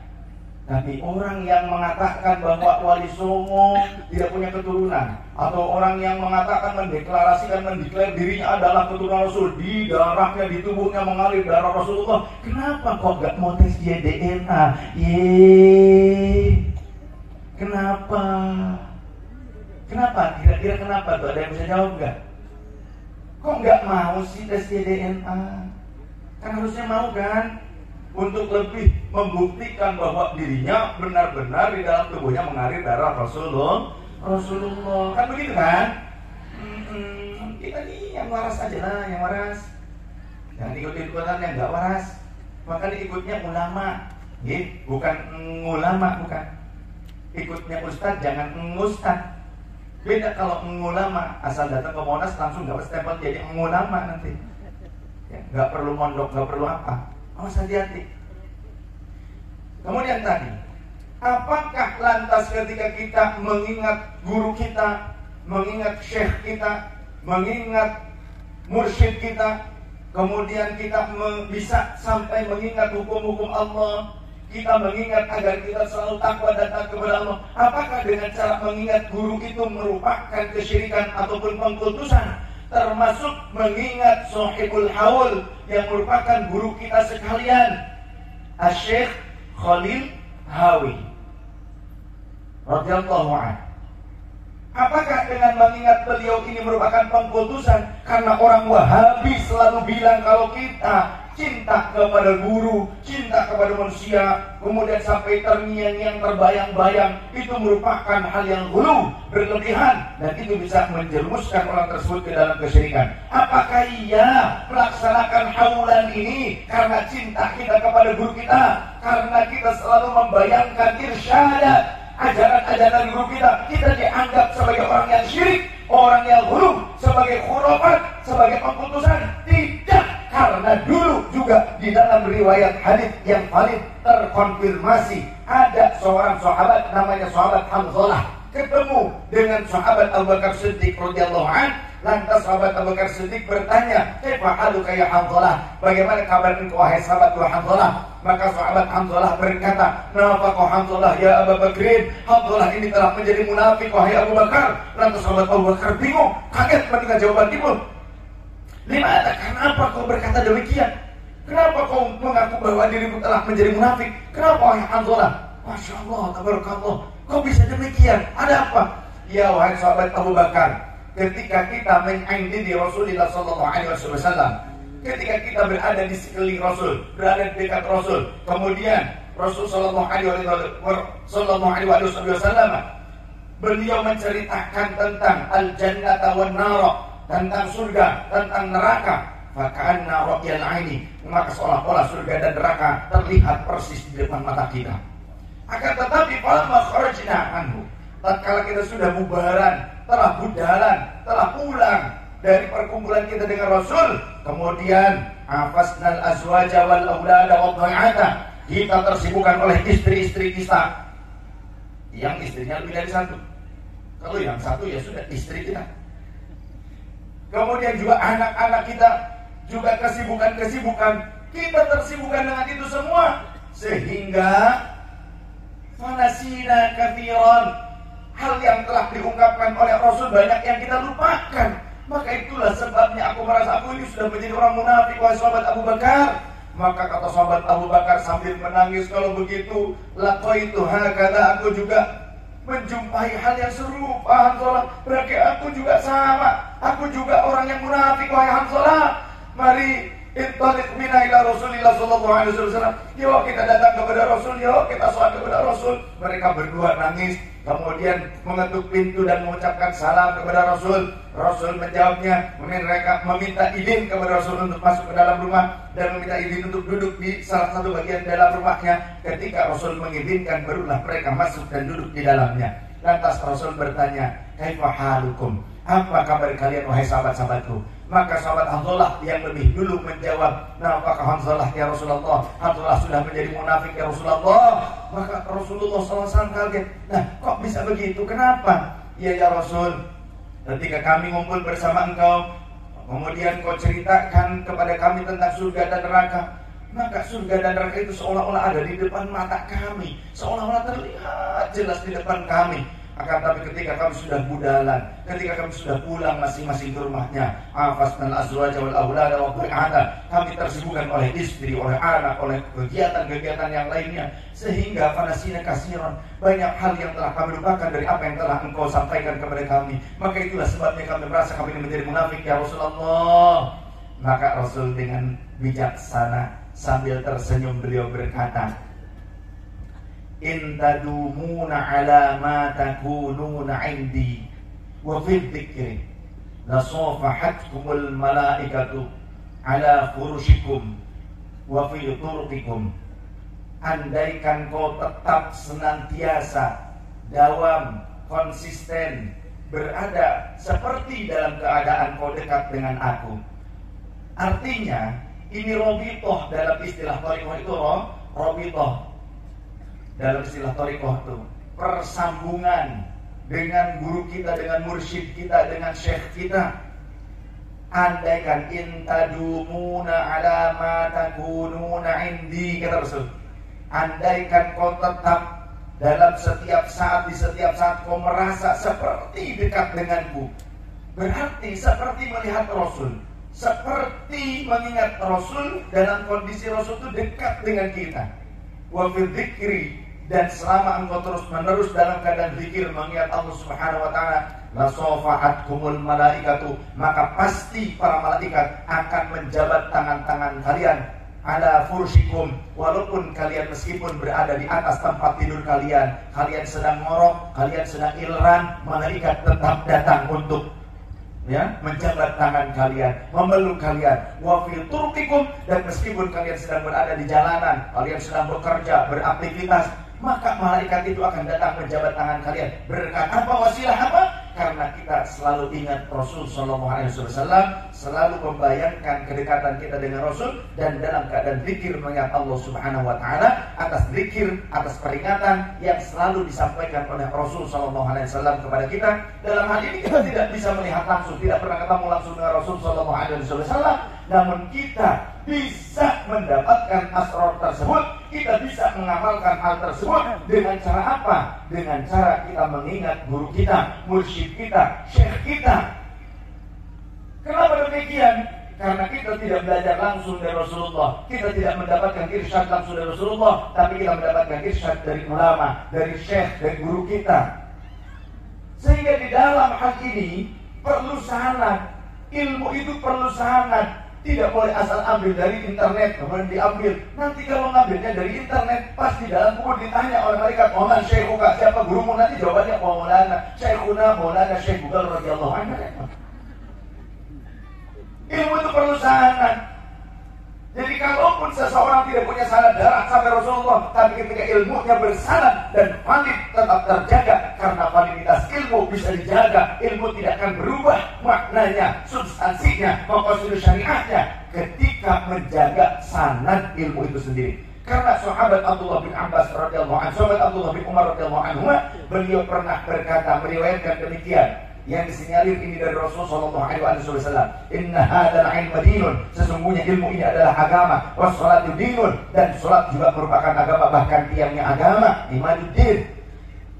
Tapi orang yang mengatakan bahwa Wali Songo tidak punya keturunan, atau orang yang mengatakan mendeklarasikan dirinya adalah keturunan Rasul, di darahnya, di tubuhnya mengalir darah Rasulullah, kenapa kok gak mau tes DNA? Kenapa? Kira-kira kenapa tuh? Ada yang bisa jawab gak? Kok gak mau sih tes DNA? Kan harusnya mau kan? Untuk lebih membuktikan bahwa dirinya benar-benar di dalam tubuhnya mengalir darah Rasulullah. Kan begitu kan? Kita nih yang waras aja lah, yang waras. Jangan ikut-ikutan yang gak waras. Maka ikutnya ulama, bukan ngulama, bukan. Ikutnya ustad, jangan ngustad. Beda kalau ngulama, asal datang ke Monas langsung dapat stempel jadi ngulama nanti. Ya, gak perlu mondok, gak perlu apa. Awas hati-hati. Kemudian tadi, apakah lantas ketika kita mengingat guru kita, mengingat syekh kita, mengingat mursyid kita, kemudian kita bisa sampai mengingat hukum-hukum Allah, kita mengingat agar kita selalu takwa dan taat kepada Allah. Apakah dengan cara mengingat guru itu merupakan kesyirikan ataupun pengkultusan? Termasuk mengingat Sohibul Haul yang merupakan guru kita sekalian, Syekh Khalil Hawi radhiyallahu anhu. Apakah dengan mengingat beliau ini merupakan pengkultusan. Karena orang Wahabi selalu bilang kalau kita cinta kepada guru, cinta kepada manusia, kemudian sampai terngiang-ngiang, terbayang-bayang, itu merupakan hal yang ghulu, berlebihan, dan itu bisa menjerumuskan orang tersebut ke dalam kesyirikan. Apakah ia melaksanakan haulan ini karena cinta kita kepada guru kita, karena kita selalu membayangkan irsyadat, ajaran-ajaran guru kita dianggap sebagai orang yang syirik, orang yang ghulu, sebagai khurafat, sebagai pengkultusan? Tidak, karena dulu juga di dalam riwayat hadis yang valid terkonfirmasi ada seorang sahabat namanya sahabat Hanzalah ketemu dengan sahabat Abu Bakar Siddiq radhiyallahu anhu. Lantas sahabat Abu Bakar Siddiq bertanya, "Kaifa haluka ya Hanzalah? Bagaimana kabar engkau wahai sahabat Hanzalah?" Maka sahabat Hanzalah berkata, "Nafaqah Hanzalah ya Abu Bakrin. Hanzalah ini telah menjadi munafik wahai Abu Bakar." Lantas sahabat Abu Bakar bingung, kaget mendengar jawaban itu. Limana, kenapa kau berkata demikian? Kenapa kau mengaku bahwa dirimu telah menjadi munafik? Kenapa wahai Hanzalah? Masya Allah, tabarakallah, kau bisa demikian. Ada apa? Ya wahai sahabat Abu Bakar, ketika kita mengindidi Rasulullah sallallahu alaihi wasallam, ketika kita berada di sekeliling Rasul, berada di dekat Rasul, kemudian Rasul sallallahu alaihi wasallam beliau menceritakan tentang al-jannata wan nar, tentang surga, tentang neraka, faka'anna ra'yal aini, maka seolah-olah surga dan neraka terlihat persis di depan mata kita. Akan tetapi falamma kharajna anhu, tatkala kita sudah bubaran, telah budalan, telah pulang dari perkumpulan kita dengan Rasul, kemudian afasnal azwaja wal aulada wad dhai'ata, kita tersibukkan oleh istri-istri kita yang istrinya lebih dari satu. Kalau yang satu ya sudah istri kita. Kemudian juga anak-anak kita, juga kesibukan-kesibukan, kita tersibukkan dengan itu semua, sehingga fanasina katsiran, hal yang telah diungkapkan oleh Rasul banyak yang kita lupakan. Maka itulah sebabnya aku merasa aku ini sudah menjadi orang munafik wahai sahabat Abu Bakar. Maka kata sahabat Abu Bakar sambil menangis, kalau begitu laqaitu hakadha, aku juga menjumpai hal yang serupa Hanzalah, berarti aku juga sama, aku juga orang yang munafik wahai Hanzalah. Mari intaliq bina ila Rasulillah sallallahu alaihi wasallam, yuk kita datang kepada Rasul, yuk kita sholat kepada Rasul. Mereka berdua nangis, kemudian mengetuk pintu dan mengucapkan salam kepada Rasul. Rasul menjawabnya, mereka meminta izin kepada Rasul untuk masuk ke dalam rumah dan meminta izin untuk duduk di salah satu bagian dalam rumahnya. Ketika Rasul mengizinkan, barulah mereka masuk dan duduk di dalamnya. Lantas Rasul bertanya, kaifa halukum, apa kabar kalian wahai sahabat-sahabatku? Maka sahabat Hanzalah yang lebih dulu menjawab, nafaqah Hanzalah ya Rasulullah, Hanzalah sudah menjadi munafik ya Rasulullah. Maka Rasulullah SAW kaget, nah kok bisa begitu, kenapa? Ya Rasul, ketika kami ngumpul bersama engkau, kemudian kau ceritakan kepada kami tentang surga dan neraka, maka surga dan neraka itu seolah-olah ada di depan mata kami, seolah-olah terlihat jelas di depan kami. Akan tapi ketika kami sudah budalan, ketika kami sudah pulang masing-masing ke rumahnya, afasnal azwaja wal aulada wa dhai'ata, kami tersibukkan oleh istri, oleh anak, oleh kegiatan-kegiatan yang lainnya, sehingga fanasina kasiran, banyak hal yang telah kami lupakan dari apa yang telah engkau sampaikan kepada kami. Maka itulah sebabnya kami merasa kami ini menjadi munafik ya Rasulullah. Maka Rasul dengan bijaksana sambil tersenyum beliau berkata, in tadumuna ala ma takununa indi wa fi dzikri la safahatkumul malaikatu ala furushikum wa fi turqikum. Andaikan kau tetap senantiasa dawam konsisten berada seperti dalam keadaan kau dekat dengan aku. Artinya ini robitoh, dalam istilah thariqah itu robitoh. Dalam istilah thariqah itu persambungan dengan guru kita, dengan mursyid kita, dengan syekh kita. Andaikan intadumuna ala ma takununa indi, kata Rasul, andaikan kau tetap dalam setiap saat, di setiap saat kau merasa seperti dekat denganku, berarti seperti melihat Rasul, seperti mengingat Rasul, dalam kondisi Rasul itu dekat dengan kita. Wa fi dzikri, dan selama engkau terus menerus dalam keadaan zikir mengingat Allah Subhanahu wa taala, lasofa'atkumul malaikatu, maka pasti para malaikat akan menjabat tangan-tangan kalian ala furushikum, walaupun kalian meskipun berada di atas tempat tidur kalian, kalian sedang ngorok, kalian sedang ilran, malaikat tetap datang untuk menjabat tangan kalian, memeluk kalian. Wa fi turqikum, dan meskipun kalian sedang berada di jalanan, kalian sedang bekerja, beraktivitas, maka malaikat itu akan datang menjabat tangan kalian. Berkat apa? Wasilah apa? Karena kita selalu ingat Rasul Sallallahu Alaihi Wasallam, selalu membayangkan kedekatan kita dengan Rasul, dan dalam keadaan zikir mengingat Allah Subhanahu Wa Taala atas zikir, atas peringatan yang selalu disampaikan oleh Rasul Sallallahu Alaihi Wasallam kepada kita. Dalam hal ini kita tidak bisa melihat langsung, tidak pernah ketemu langsung dengan Rasul Sallallahu Alaihi Wasallam, namun kita bisa mendapatkan asrar tersebut, kita bisa mengamalkan hal tersebut dengan cara apa? Dengan cara kita mengingat guru kita, mursyid kita, syekh kita. Kenapa demikian? Karena kita tidak belajar langsung dari Rasulullah, kita tidak mendapatkan irsyad langsung dari Rasulullah, tapi kita mendapatkan irsyad dari ulama, dari syekh, dari guru kita. Sehingga di dalam hal ini perlu sanad, ilmu itu perlu sanad. Tidak boleh asal ambil dari internet kemudian diambil. Nanti kalau ngambilnya dari internet, pasti dalam kubur ditanya oleh malaikat, "Muhammad syekhuka?" Siapa gurumu? Nanti jawabannya Maulana Syekhuna Maulana Syekh Bukhari radhiyallahu anhu. Ilmu itu perlu sanad. Jadi kalaupun seseorang tidak punya sanad darah sampai Rasulullah, tapi ketika ilmunya bersanad dan valid tetap terjaga, karena validitas ilmu bisa dijaga, ilmu tidak akan berubah maknanya, substansinya, maqasid syariahnya ketika menjaga sanad ilmu itu sendiri. Karena sahabat Abdullah bin Abbas radhiyallahu anhu, sahabat Abdullah bin Umar radhiyallahu anhu, beliau pernah berkata, meriwayatkan demikian, yang disinyalir ini dari Rasulullah sallallahu alaihi wasallam, "Inna hadzal 'ilma dinun," sesungguhnya ilmu ini adalah agama, was salatu dinun, dan salat juga merupakan agama, bahkan tiangnya agama, imanuddin.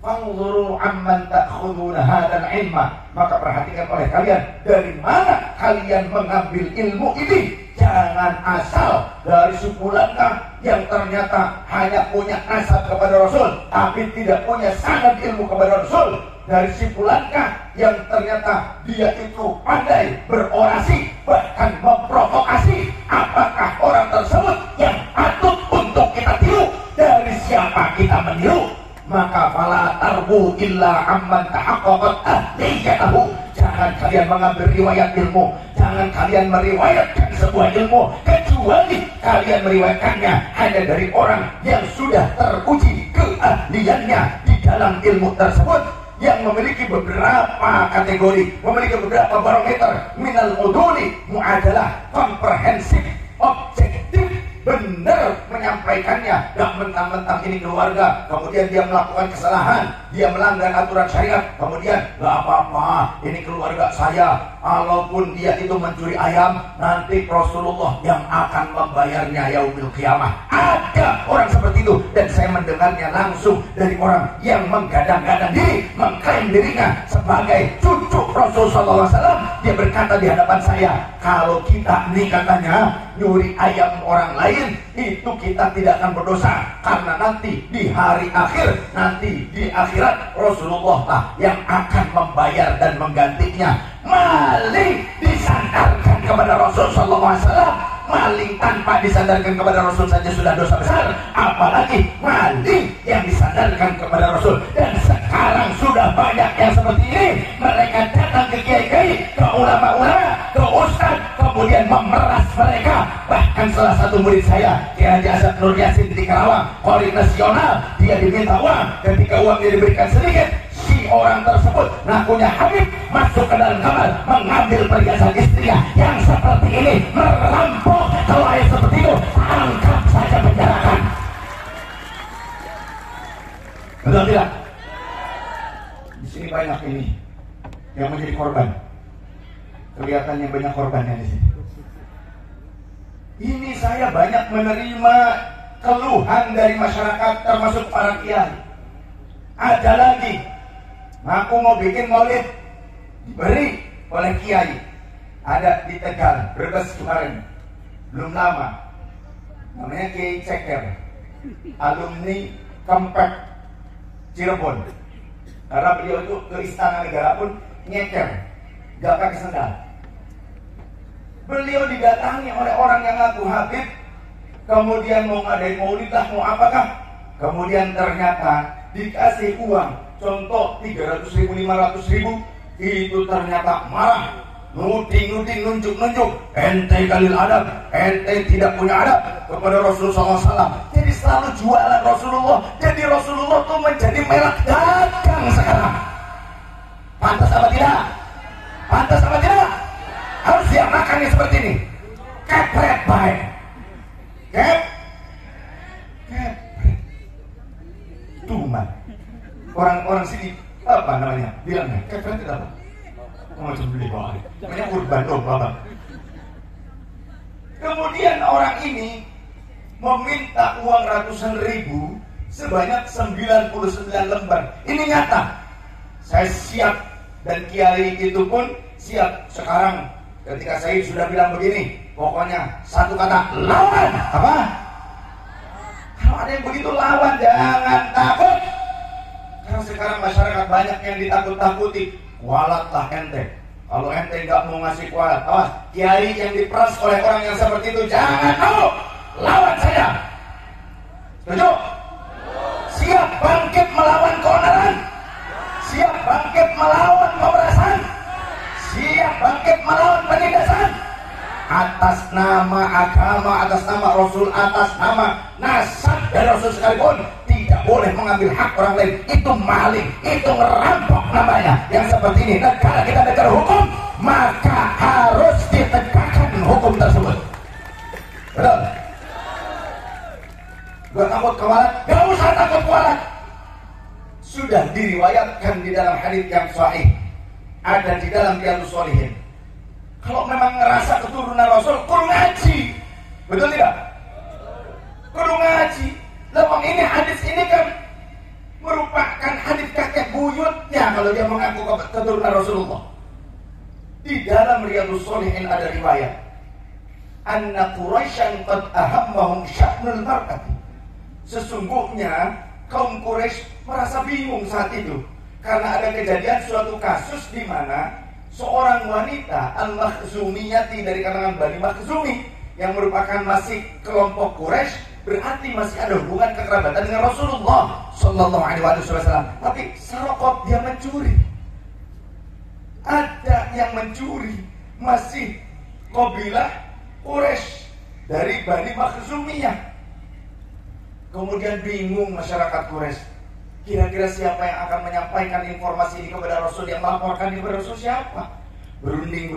Fanzuru amman ta'khuduna hadzal 'ilma, maka perhatikan oleh kalian dari mana kalian mengambil ilmu ini. Jangan asal dari suku Langkah yang ternyata hanya punya nasab kepada Rasul tapi tidak punya sanad ilmu kepada Rasul, dari suku Langkah yang ternyata dia itu pandai berorasi bahkan memprovokasi. Apakah orang tersebut yang patut untuk kita tiru? Dari siapa kita meniru? Maka fala tarbu illa amman tahaqqaqat ahliyatahu. Jangan kalian mengambil riwayat ilmu, jangan kalian meriwayatkan sebuah ilmu kecuali kalian meriwayatkannya hanya dari orang yang sudah teruji keahliannya di dalam ilmu tersebut, yang memiliki beberapa kategori, memiliki beberapa barometer, minal uduli, muadalah, komprehensif, objektif, benar menyampaikannya, gak mentang-mentang ini keluarga, kemudian dia melakukan kesalahan, dia melanggar aturan syariat, kemudian gak apa-apa, ini keluarga saya, walaupun dia itu mencuri ayam, nanti Rasulullah yang akan membayarnya yaumil qiyamah. Ada orang seperti itu, dan saya mendengarnya langsung dari orang yang menggadang-gadang diri, mengklaim dirinya sebagai cucu Rasulullah SAW. Dia berkata di hadapan saya, kalau kita nih katanya nyuri ayam orang lain, itu kita tidak akan berdosa, karena nanti di hari akhir, nanti di akhirat Rasulullah lah yang akan membayar dan menggantinya. Maling disandarkan kepada Rasul sallallahu alaihi wasallam, maling tanpa disandarkan kepada Rasul saja sudah dosa besar, apalagi maling yang disandarkan kepada Rasul. Dan sekarang sudah banyak yang seperti ini, mereka datang ke kiai-kiai, ke ulama-ulama, ke ustaz, kemudian memeras mereka. Bahkan salah satu murid saya, Kiai Haji Asad Nur Yasin di Karawang, Qori nasional, dia diminta uang, ketika uangnya diberikan sedikit, si orang tersebut ngakunya Habib, masuk ke dalam kamar, mengambil perhiasan istrinya. Yang seperti ini merampok, kalau yang seperti itu angkat saja penjarakan. Betul tidak? Di sini banyak ini yang menjadi korban. Kelihatannya banyak korbannya di sini. Ini saya banyak menerima keluhan dari masyarakat, termasuk para kiai. Ada lagi ngaku mau bikin maulid, diberi oleh kiai. Ada di Tegal, Brebes kemarin, belum lama, namanya Kiai Ceker, alumni Kempek Cirebon. Karena beliau itu ke Istana Negara pun nyeker, gak pakai sendal. Beliau didatangi oleh orang yang ngaku Habib, kemudian mau ngadain maulid lah, mau apakah, kemudian ternyata dikasih uang, contoh 300.000, 500.000, itu ternyata marah, nuding, nunjuk, ente kalil adab, ente tidak punya adab kepada Rasulullah SAW. Jadi selalu jualan Rasulullah. Jadi Rasulullah tuh menjadi merek dagang sekarang. Pantas apa tidak? Pantas apa tidak? Harus siap makannya seperti ini. Kepret baik. Kepret. Tuman. Orang sini apa namanya? Bilangnya kepret itu apa? Macam beli baik. Namanya urban domba. Kemudian orang ini meminta uang ratusan ribu sebanyak 99 lembar. Ini nyata. Saya siap dan kiai itu pun siap. Sekarang ketika saya sudah bilang begini, pokoknya satu kata, lawan. Apa? Kalau ada yang begitu lawan, jangan takut. Karena sekarang masyarakat banyak yang ditakut-takuti. Kualatlah ente. Kalau ente nggak mau ngasih kualat, awas, kiai yang diperas oleh orang yang seperti itu, jangan mau. Lawan saya. Setuju? Siap bangkit melawan keonaran. Siap bangkit melawan pemerasan. Siap bangkit melawan penindasan. Atas nama agama, atas nama Rasul, atas nama nasab dari Rasul sekalipun, tidak boleh mengambil hak orang lain. Itu maling, itu ngerampok namanya. Yang seperti ini, negara kita negara hukum, maka harus ditegakkan hukum tersebut. Betul? Gak takut kualat? Gak usah takut kualat. Sudah diriwayatkan di dalam hadits yang sahih, ada di dalam Riyadhus Shalihin. Kalau memang ngerasa keturunan Rasul, kudu ngaji. Betul tidak? Kudu ngaji. Lewang ini hadis ini kan merupakan hadis kakek buyutnya kalau dia mengaku keturunan Rasulullah. Di dalam Riyadhus Shalihin ada riwayat, anna Quraisyan qad ahammahum sya'nul mar'ati. Sesungguhnya kaum Quraisy merasa bingung saat itu karena ada kejadian suatu kasus di mana seorang wanita Al-Makhzumiyati dari kalangan Bani Makhzumi yang merupakan masih kelompok Quraisy, berarti masih ada hubungan kekerabatan dengan Rasulullah Sallallahu Alaihi Wasallam. Tapi sarokot, dia mencuri. Ada yang mencuri, masih kabilah Quraisy dari Bani Makhzumiyah. Kemudian bingung masyarakat Quraisy, kira-kira siapa yang akan menyampaikan informasi ini kepada Rasul, yang melaporkan ini kepada Rasul siapa? Berunding,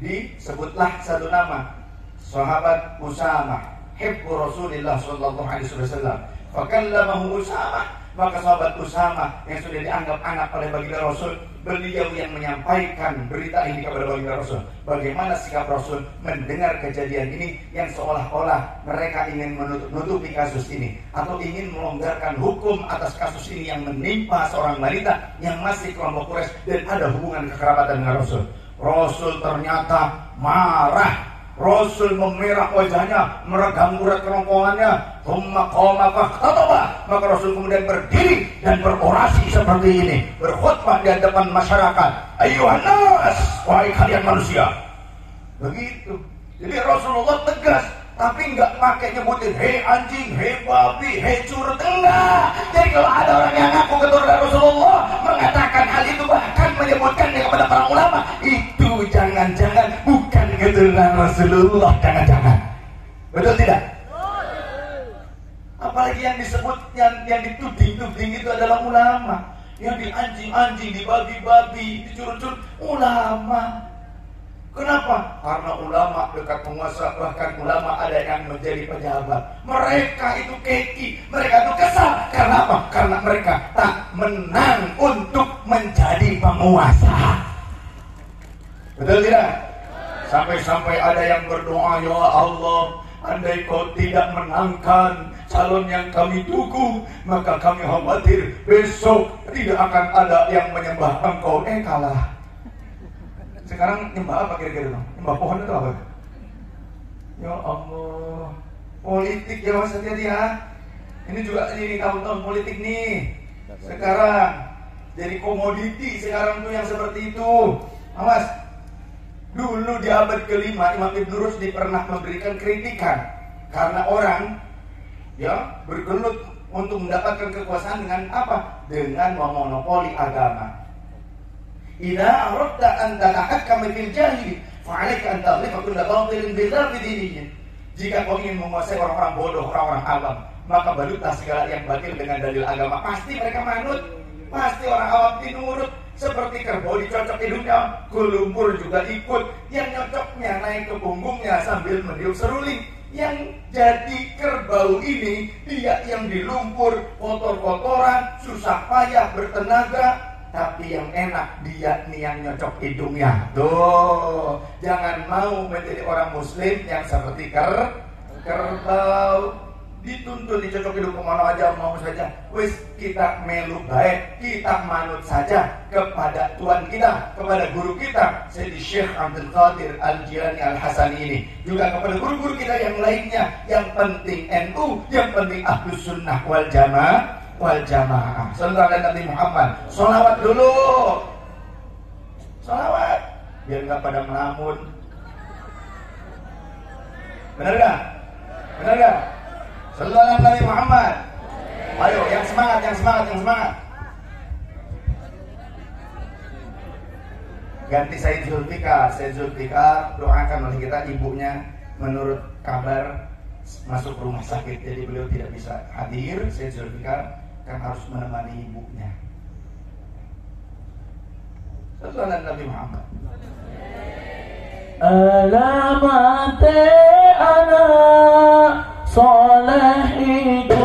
disebutlah satu nama, sahabat Usamah, hibbu Rasulillah sallallahu alaihi wasallam. Fakallamahu Usamah, maka sahabat Usamah yang sudah dianggap anak oleh baginda Rasul, beliau yang menyampaikan berita ini kepada baginda Rasul. Bagaimana sikap Rasul mendengar kejadian ini yang seolah-olah mereka ingin menutupi kasus ini atau ingin melonggarkan hukum atas kasus ini yang menimpa seorang wanita yang masih kelompok Quraisy dan ada hubungan kekerabatan dengan Rasul. Rasul ternyata marah. Rasul memerah wajahnya, meregang urat kerongkongannya, maka Rasul kemudian berdiri dan berorasi seperti ini, berkhutbah di hadapan masyarakat. Ayuhan nas, wahai kalian manusia. Begitu. Jadi Rasulullah tegas, tapi nggak pakai nyebutin hei anjing, hei babi, hei curut, enggak. Jadi kalau ada orang yang ngaku keturunan Rasulullah mengatakan hal itu, bahkan menyebutkannya kepada para ulama, itu jangan-jangan bukan keturunan Rasulullah, jangan-jangan. Betul tidak? Apalagi yang disebut, yang dituding-tuding itu adalah ulama. Yang dianjing-anjing, dibabi-babi, dicurut-curut, ulama. Kenapa? Karena ulama dekat penguasa, bahkan ulama ada yang menjadi pejabat. Mereka itu keki, mereka itu kesal. Karena apa? Karena mereka tak menang untuk menjadi penguasa. Betul tidak? Sampai-sampai ada yang berdoa, ya Allah, andai kau tidak menangkan calon yang kami tunggu, maka kami khawatir besok tidak akan ada yang menyembah engkau. Kalah. Sekarang nyembah apa kira-kira? Nyembah pohon itu apa? Ya Allah, politik ya mas, hati-hati ya. Ini juga ini tahun-tahun politik nih. Sekarang Jadi komoditi sekarang tuh yang seperti itu. Awas. Dulu di abad kelima Imam Ibn Rushdi pernah memberikan kritikan karena orang ya bergelut untuk mendapatkan kekuasaan dengan apa? Dengan memonopoli agama. Idza aradta an tatahakkama fil jahil fa'alaika an taghlifa kull batilin bi dhafi diniyyin. Jika kau ingin menguasai orang-orang bodoh, orang-orang awam, maka balutlah segala yang batil dengan dalil agama. Pasti mereka manut. Pasti orang awam dinurut. Seperti kerbau dicocok hidungnya, kelumpur juga ikut. Yang nyocoknya naik ke punggungnya sambil meniup seruling. Yang jadi kerbau ini, dia yang di lumpur, kotor-kotoran, susah payah bertenaga, tapi yang enak dia nih yang nyocok hidungnya. Tuh, jangan mau menjadi orang muslim yang seperti kerbau. Dituntut dicocok hidung kemana aja mau saja. Wis kita melu baik, kita manut saja kepada Tuhan kita, kepada guru kita Sayyidi Syekh Abdul Qadir Al-Jilani Al-Hasani ini, juga kepada guru-guru kita yang lainnya. Yang penting NU, yang penting Ahlus Sunnah wal Jamaah. Sallallahu alaihi Nabi Muhammad. Sholawat dulu. Sholawat biar nggak pada melamun. Benar gak? Benar gak? Sallallahu alaihi Nabi Muhammad. Ayo, yang semangat, yang semangat, yang semangat. Ganti Said Zulfikar. Said Zulfikar doakan oleh kita, ibunya menurut kabar masuk rumah sakit, jadi beliau tidak bisa hadir. Said Zulfikar kan harus menemani ibunya. Sallallahu alaihi Nabi Muhammad. Alamat anak soleh itu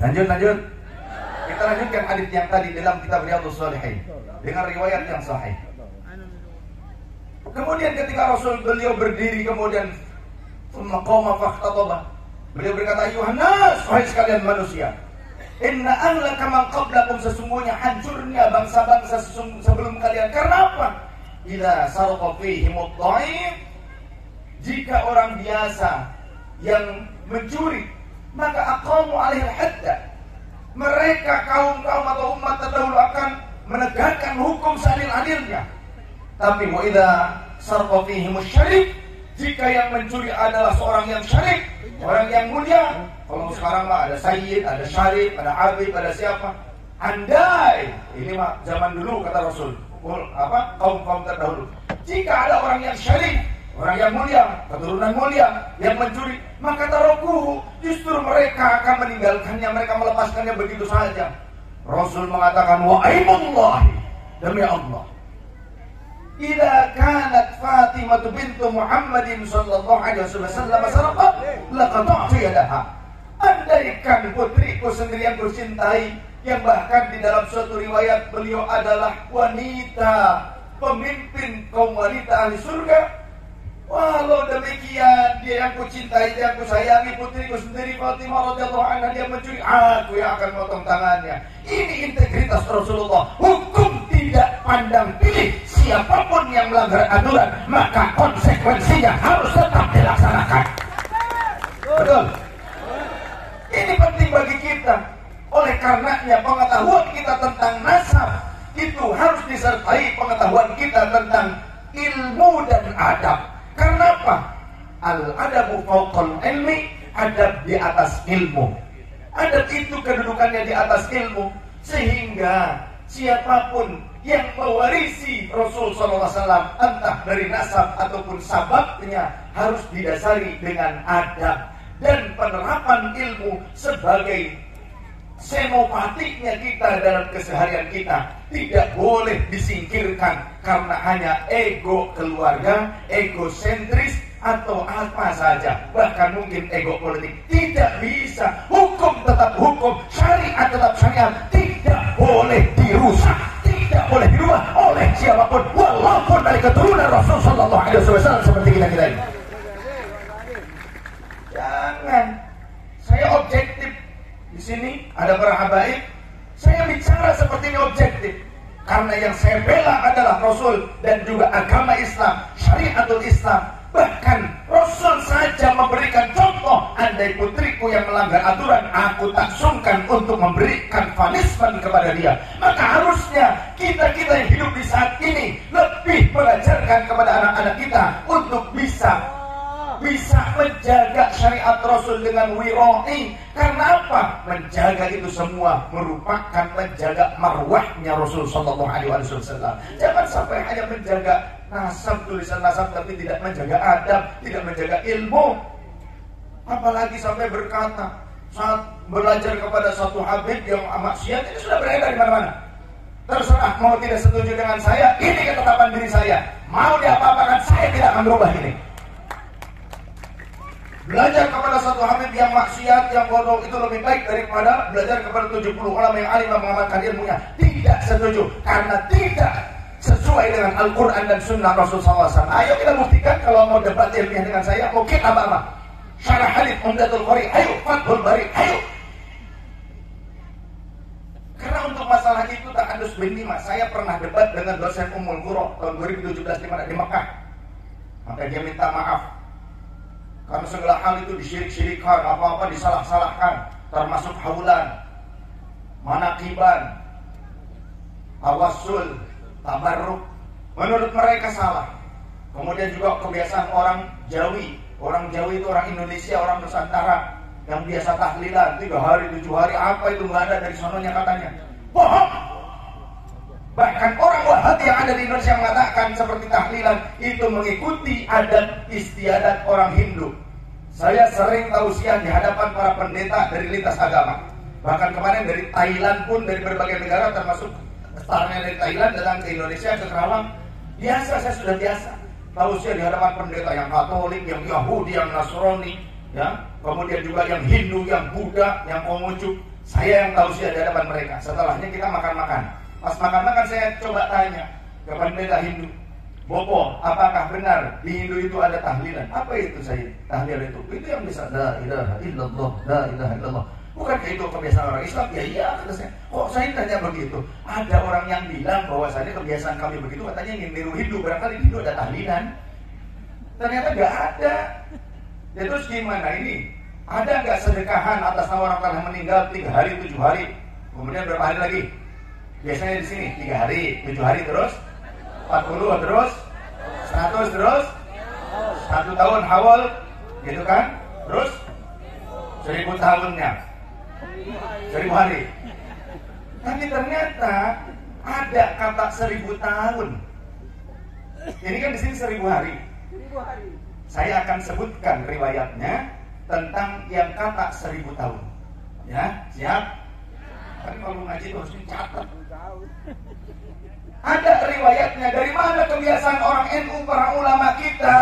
Lanjut. Kita lanjutkan hadis yang tadi dalam kitab Riyadhus Shalihin dengan riwayat yang sahih. Kemudian ketika beliau berdiri, kemudian qama fahtataba. Beliau berkata, "Ayuhan nas, wahai sekalian manusia, inna ahlaka man qablakum, sesungguhnya hancurnya bangsa-bangsa sebelum kalian. Karena apa? Idza sarqa fihimud dhaif, jika orang biasa yang mencuri, maka aqamu alaihi hadda, mereka kaum atau umat terdahulu akan menegakkan hukum seadil-adilnya. Tapi wa idza sarqa fihimus syarif, jika yang mencuri adalah seorang yang syarif, orang yang mulia. Kalau sekarang mah ada sayyid, ada syarif, ada habib, ada siapa. Andai, ini mah zaman dulu kata Rasul, kaum terdahulu. Jika ada orang yang syarif, orang yang mulia, keturunan mulia yang mencuri, maka tarokuhu, justru mereka akan meninggalkannya, mereka melepaskannya begitu saja. Rasul mengatakan, wa aimullahi, demi Allah, idza kanat Fatimah bintu Muhammadin sallallahu alaihi wasallam sarqat laqata'tu yadaha. Andaikan putriku sendiri yang kucintai, yang bahkan di dalam suatu riwayat beliau adalah wanita, pemimpin kaum wanita ahli surga, walau demikian dia yang kucintai, dia yang kusayangi, putriku sendiri Fatimah radhiyallahu anha, dia mencuri, aku yang akan potong tangannya. Ini integritas Rasulullah. Hukum tidak pandang pilih, siapapun yang melanggar aturan maka konsekuensinya harus tetap dilaksanakan. Betul. Ini penting bagi kita. Oleh karenanya pengetahuan kita tentang nasab itu harus disertai pengetahuan kita tentang ilmu dan adab. Karena apa? Al-adabu fawqal ilmi, adab di atas ilmu. Adab itu kedudukannya di atas ilmu, sehingga siapapun yang mewarisi Rasul SAW, entah dari nasab ataupun sababnya, harus didasari dengan adab dan penerapan ilmu sebagai senopatiknya kita dalam keseharian kita. Tidak boleh disingkirkan karena hanya ego keluarga, egosentris, atau apa saja, bahkan mungkin ego politik. Tidak bisa. Hukum tetap hukum, syariat tetap syariat, tidak boleh dirusak, tidak boleh dirubah oleh siapapun, walaupun dari keturunan Rasul sallallahu alaihi wasallam seperti kita ini. Jangan. Saya objektif. Di sini ada para habaib, saya bicara seperti ini objektif karena yang saya bela adalah Rasul dan juga agama Islam, syariatul Islam. Bahkan Rasul saja memberikan contoh, andai putriku yang melanggar aturan, aku tak sungkan untuk memberikan punishment kepada dia. Maka harusnya kita yang hidup di saat ini lebih mengajarkan kepada anak-anak kita untuk bisa menjaga syariat Rasul dengan wiroi. Karena apa? Menjaga itu semua merupakan menjaga marwahnya Rasul sallallahu alaihi wasallam. Jangan sampai hanya menjaga nasab, tulisan nasab, tapi tidak menjaga adab, tidak menjaga ilmu. Apalagi sampai berkata saat belajar kepada satu habib yang maksiat, ini sudah beredar di mana-mana. Terserah mau tidak setuju dengan saya, ini ketetapan diri saya. Mau diapa-apakan, saya tidak akan berubah ini. Belajar kepada satu habib yang maksiat, yang bodoh, itu lebih baik daripada belajar kepada 70 ulama yang alim mengamalkan ilmunya. Tidak setuju, karena tidak sesuai dengan Al-Quran dan Sunnah Rasul SAW. Ayo kita buktikan. Kalau mau debat ilmiah dengan saya, mungkin apa-apa. Syarah hadits Umdatul Qari, ayo. Fathul Bari, ayo. Karena untuk masalah itu tak andus bin Lima. Saya pernah debat dengan dosen Ummul Qura tahun 2017 di Mekah. Maka dia minta maaf karena segala hal itu disyirik-syirikan, apa-apa disalah-salahkan, termasuk haulan, manakiban, tawassul, tabarruk. Menurut mereka salah. Kemudian juga kebiasaan orang Jawi. Orang Jawi itu orang Indonesia, orang Nusantara yang biasa tahlilan 3 hari, 7 hari, apa itu nggak ada dari sononya katanya. Bohong. Bahkan orang Wahabi yang ada di Indonesia mengatakan seperti tahlilan itu mengikuti adat istiadat orang Hindu. Saya sering tausiah di hadapan para pendeta dari lintas agama. Bahkan kemarin dari Thailand pun, dari berbagai negara, termasuk starnya dari Thailand datang ke Indonesia, ke Kerawang. Biasa, saya sudah biasa tausiah di hadapan pendeta yang Katolik, yang Yahudi, yang Nasrani, ya. Kemudian juga yang Hindu, yang Buddha, yang Konghucu. Saya yang tahu sih di hadapan mereka. Setelahnya kita makan-makan. Pas makan-makan saya coba tanya ke pendeta Hindu, Bopo, apakah benar di Hindu itu ada tahlilan? Apa itu saya tahlil itu? Itu yang bisa la ilaha illallah, la ilaha illallah. Bukankah itu kebiasaan orang Islam? Ya iya, kata saya. Kok saya tanya begitu? Ada orang yang bilang bahwasanya kebiasaan kami begitu, katanya ingin niru Hindu. Barangkali di Hindu ada tahlilan. Ternyata nggak ada. Ya terus gimana ini? Ada nggak sedekahan atas nama orang telah meninggal 3 hari, 7 hari? Kemudian berapa hari lagi? Biasanya di sini 3 hari, 7 hari terus 40 terus 100 terus 1 tahun haul, gitu kan? Terus 1000 tahunnya 1000 hari. Tapi ternyata ada kata 1000 tahun. Ini kan di sini 1000 hari. Saya akan sebutkan riwayatnya tentang yang kata 1000 tahun. Ya, siap? Kan kalau ngaji itu harus dicatat. Ada riwayatnya. Dari mana kebiasaan orang NU, para ulama kita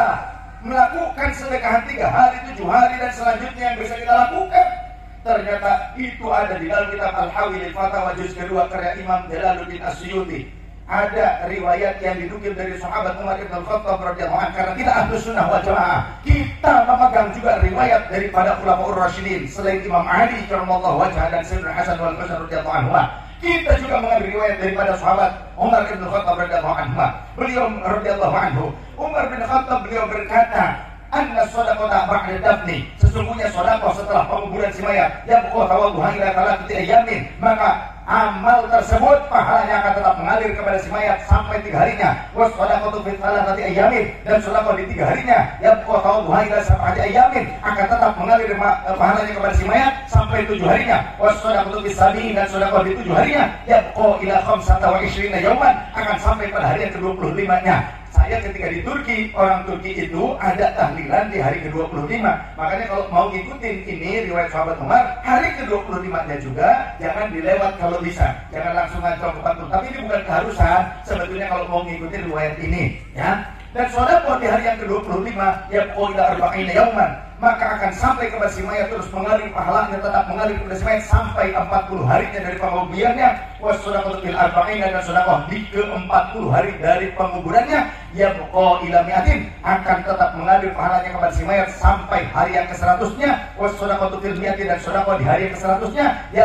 melakukan sedekahan 3 hari, 7 hari dan selanjutnya yang bisa kita lakukan? Ternyata itu ada di dalam kitab Al-Hawi lil Fatawa juz kedua karya Imam Jalaluddin As-Suyuti. Ada riwayat yang dinukil dari sahabat Umar bin Khattab radhiyallahu anhu. Karena kita Ahlus Sunnah wal Jamaah, kita memegang juga riwayat daripada Khulafaur Rasyidin selain Imam Ali karramallahu wajhah dan Sayyidina Hasan wal Husain radhiyallahu anhu. Kita juga mengambil riwayat daripada sahabat Umar bin Khattab radhiyallahu anhu. Beliau radhiyallahu anhu, Umar bin Khattab beliau berkata, anna shadaqata ba'da dafni, sesungguhnya sedekah setelah penguburan si mayat, yabqa tawadduha ila 3 ayamin, maka amal tersebut pahalanya akan tetap mengalir kepada si mayat sampai 3 harinya. Was shadaqatu fi 3 ayamin, dan sedekah di 3 harinya, yabqa tawadduha ila 7 ayamin, akan tetap mengalir pahalanya kepada si mayat sampai 7 harinya. Was shadaqatu fi 7, dan sedekah di 7 harinya, yabqa ila 25 yauman, akan sampai pada hari yang ke-25-nya. Saya ketika di Turki, orang Turki itu ada tahlilan di hari ke-25. Makanya kalau mau ngikutin ini riwayat sahabat Umar, hari ke-25-nya juga jangan dilewat kalau bisa. Jangan langsung ngancong ke Bantul. Tapi ini bukan keharusan sebetulnya kalau mau ngikutin riwayat ini, ya. Dan sedekah di hari yang ke-25, ya ila 40 yauman, maka akan sampai kepada si mayat, terus mengalir pahalanya tetap mengalir kepada si mayat sampai 40 harinya dari penguburannya. Was shadaqatu fil 40, dan sedekah di ke-40 hari dari penguburannya, ya ila mi'atin, akan tetap mengalir pahalanya kepada si mayat sampai hari yang ke-100-nya. Was shadaqatu fil mi'atin, dan sedekah di hari yang ke-100-nya, ya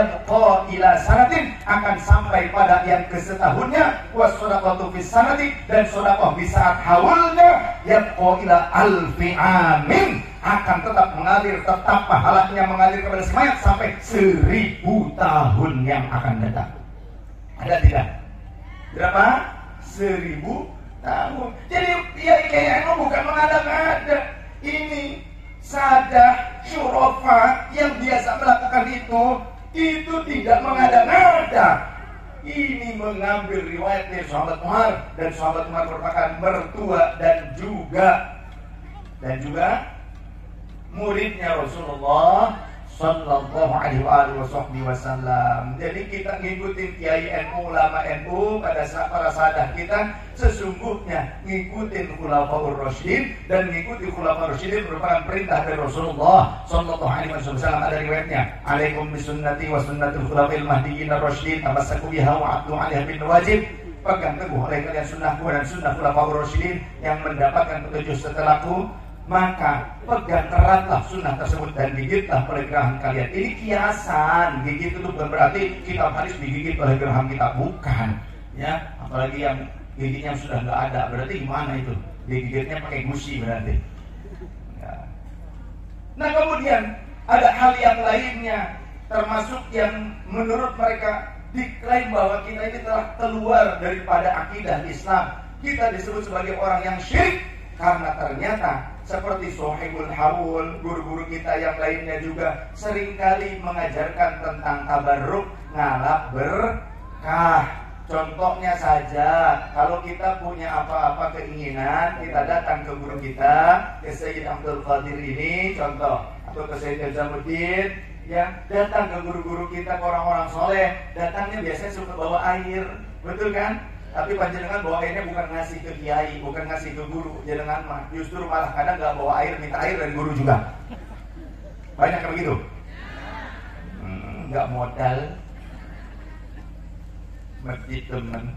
ila sanatin, akan sampai pada yang ke-setahunnya. Was shadaqatu fis sanati, dan sedekah di saat haulnya, ya ila alfi amin, akan tetap mengalir, tetap pahalanya mengalir kepada si mayat sampai 1000 tahun yang akan datang. Ada tidak? Berapa? 1000 tahun. Jadi ya kayaknya bukan mengada-ngada. Ini sadah syurafa yang biasa melakukan itu tidak mengada-ngada. Ini mengambil riwayat dari sahabat Umar, dan sahabat Umar merupakan mertua dan juga muridnya Rasulullah sallallahu alaihi wasallam. Jadi kita ngikutin kiai NU, ulama NU, pada saat para sahadah kita sesungguhnya ngikutin Khulafaur Rasyidin, dan ngikuti Khulafaur Rasyidin merupakan perintah dari Rasulullah sallallahu alaihi wasallam. Ada riwayatnya, alaikum bisunnati wa sunnatul khulafa'il mahdiyyin ar-rasyidin, tamassaku biha wa 'addu 'alaiha bin wajib. Pegang teguh oleh kalian sunnahku dan sunnah Khulafaur Rasyidin yang mendapatkan petunjuk setelahku, maka pegang eratlah sunnah tersebut dan gigitlah oleh geraham kalian. Ini kiasan, gigit itu bukan berarti kita harus digigit oleh geraham kita, bukan, ya. Apalagi yang gigitnya sudah nggak ada, berarti gimana itu? Digigitnya pakai gusi berarti. Ya. Nah kemudian ada hal yang lainnya, termasuk yang menurut mereka diklaim bahwa kita ini telah keluar daripada akidah Islam. Kita disebut sebagai orang yang syirik karena ternyata seperti Sohibul Hawul, guru-guru kita yang lainnya juga seringkali mengajarkan tentang tabarruk, ngalap berkah. Contohnya saja, kalau kita punya apa-apa keinginan, kita datang ke guru kita, ke Sayyid Abdul Qadir ini contoh, atau ke Sayyid Jamuddin, ya, datang ke guru-guru kita, ke orang-orang soleh, datangnya biasanya suka bawa air, betul kan? Tapi panjenengan bawa airnya bukan ngasih ke kiai, bukan ngasih ke guru, jenengan mah justru malah kadang nggak bawa air, minta air dari guru juga. Banyak kayak begitu. nggak modal. Masjid teman.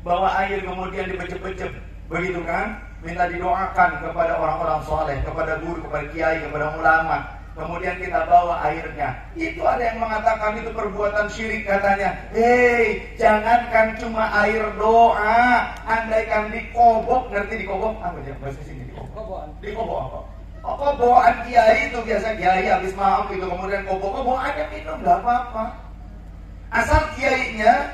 Bawa air kemudian dibecep-becep, begitu kan? Minta didoakan kepada orang-orang soleh, kepada guru, kepada kiai, kepada ulama. Kemudian kita bawa airnya. Itu ada yang mengatakan itu perbuatan syirik katanya. Hei, jangankan cuma air doa, andaikan dikobok, ngerti dikobok? Apa ya bahasa sini dikobok? Dikobok apa? Kobokan kiai itu biasa kiai habis maaf itu kemudian kobok aja minum nggak apa-apa. Asal kiainya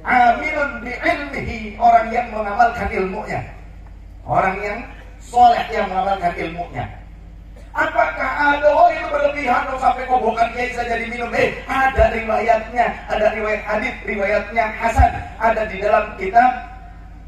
amilun bi ilmihi, orang yang mengamalkan ilmunya, orang yang soleh yang mengamalkan ilmunya. Apakah ada itu berlebihan sampai kobokan kiai saja diminum? Ada riwayatnya, ada riwayat hadits, riwayatnya hasan, ada di dalam kitab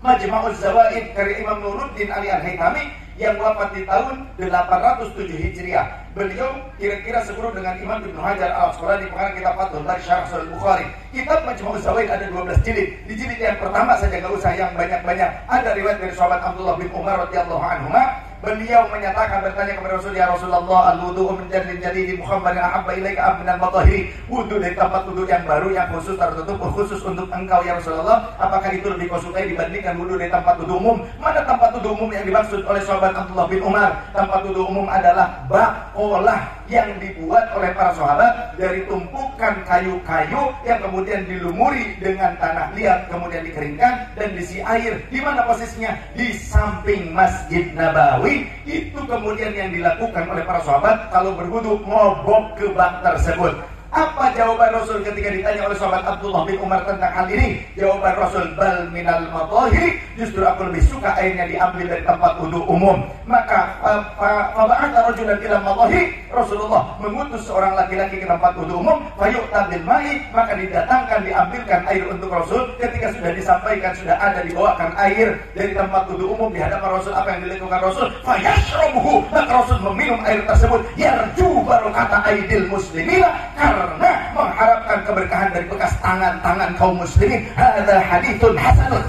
Majma'uz Zawaid karya Imam Nuruddin Ali Al-Haytami yang wafat di tahun 807 Hijriah. Beliau kira-kira sebelum dengan Imam Ibnu Hajar Al-Asqalani pengarang kitab Fathul Bari Syarh Sahih Bukhari. Kitab Majma'uz Zawaid ada 12 jilid. Di jilid yang pertama saja enggak usah yang banyak-banyak. Ada riwayat dari sahabat Abdullah bin Umar radhiyallahu anhuma. Beliau menyatakan bertanya kepada Rasul, ya Rasulullah, al-wudu'u min jadidin jadidin Muhammadin ahabba ilaika am minal matahiri. Wudu dari tempat wudu yang baru, yang khusus tertutup, khusus untuk engkau ya Rasulullah. Apakah itu lebih kau sukai dibandingkan wudu dari tempat wudu umum? Mana tempat wudu umum yang dimaksud oleh sahabat Abdullah bin Umar? Tempat wudu umum adalah bakolah yang dibuat oleh para sahabat dari tumpukan kayu-kayu yang kemudian dilumuri dengan tanah liat, kemudian dikeringkan dan diisi air. Di mana posisinya? Di samping Masjid Nabawi. Itu kemudian yang dilakukan oleh para sahabat kalau berwudu, ngobok ke bak tersebut. Apa jawaban Rasul ketika ditanya oleh sahabat Abdullah bin Umar tentang hal ini? Jawaban Rasul, bal minal matahiri, justru aku lebih suka airnya diambil dari tempat wudu umum. Maka faba'atha rajulan ila matahiri, Rasulullah mengutus seorang laki-laki ke tempat wudu umum, fayu'ta bil ma'i, maka didatangkan, diambilkan air untuk Rasul. Ketika sudah disampaikan, sudah ada dibawakan air dari tempat wudu umum di hadapan Rasul, apa yang dilakukan Rasul? Fayashrabuhu, maka Rasul meminum air tersebut. Yarju barokata aidil muslimina, karena mengharapkan keberkahan dari bekas tangan-tangan kaum muslimin. Hadza haditsun hasanun.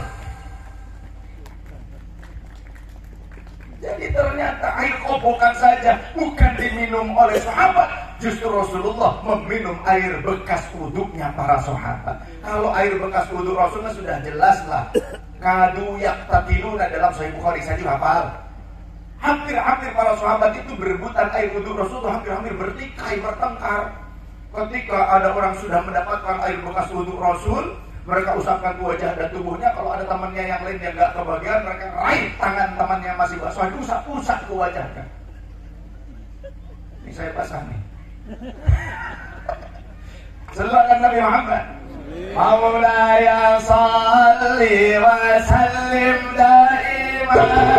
Jadi ternyata air kobokan saja bukan diminum oleh sahabat, justru Rasulullah meminum air bekas wudunya para sahabat. Kalau air bekas wudu Rasulullah sudah jelas lah. Kadu yaktatiluna dalam Sahih Bukhari, saya juga hafal. Hampir-hampir para sahabat itu berebutan air wudu Rasulullah, hampir-hampir bertikai, bertengkar. Ketika ada orang sudah mendapatkan air bekas wudu Rasul, mereka usapkan ke wajah dan tubuhnya. Kalau ada temannya yang lain yang gak kebagian, mereka raih tangan temannya yang masih basah, usap ke wajahnya. Ini saya basah nih. Sallallahu Nabi Muhammad. Maulaya salli wa sallim daiman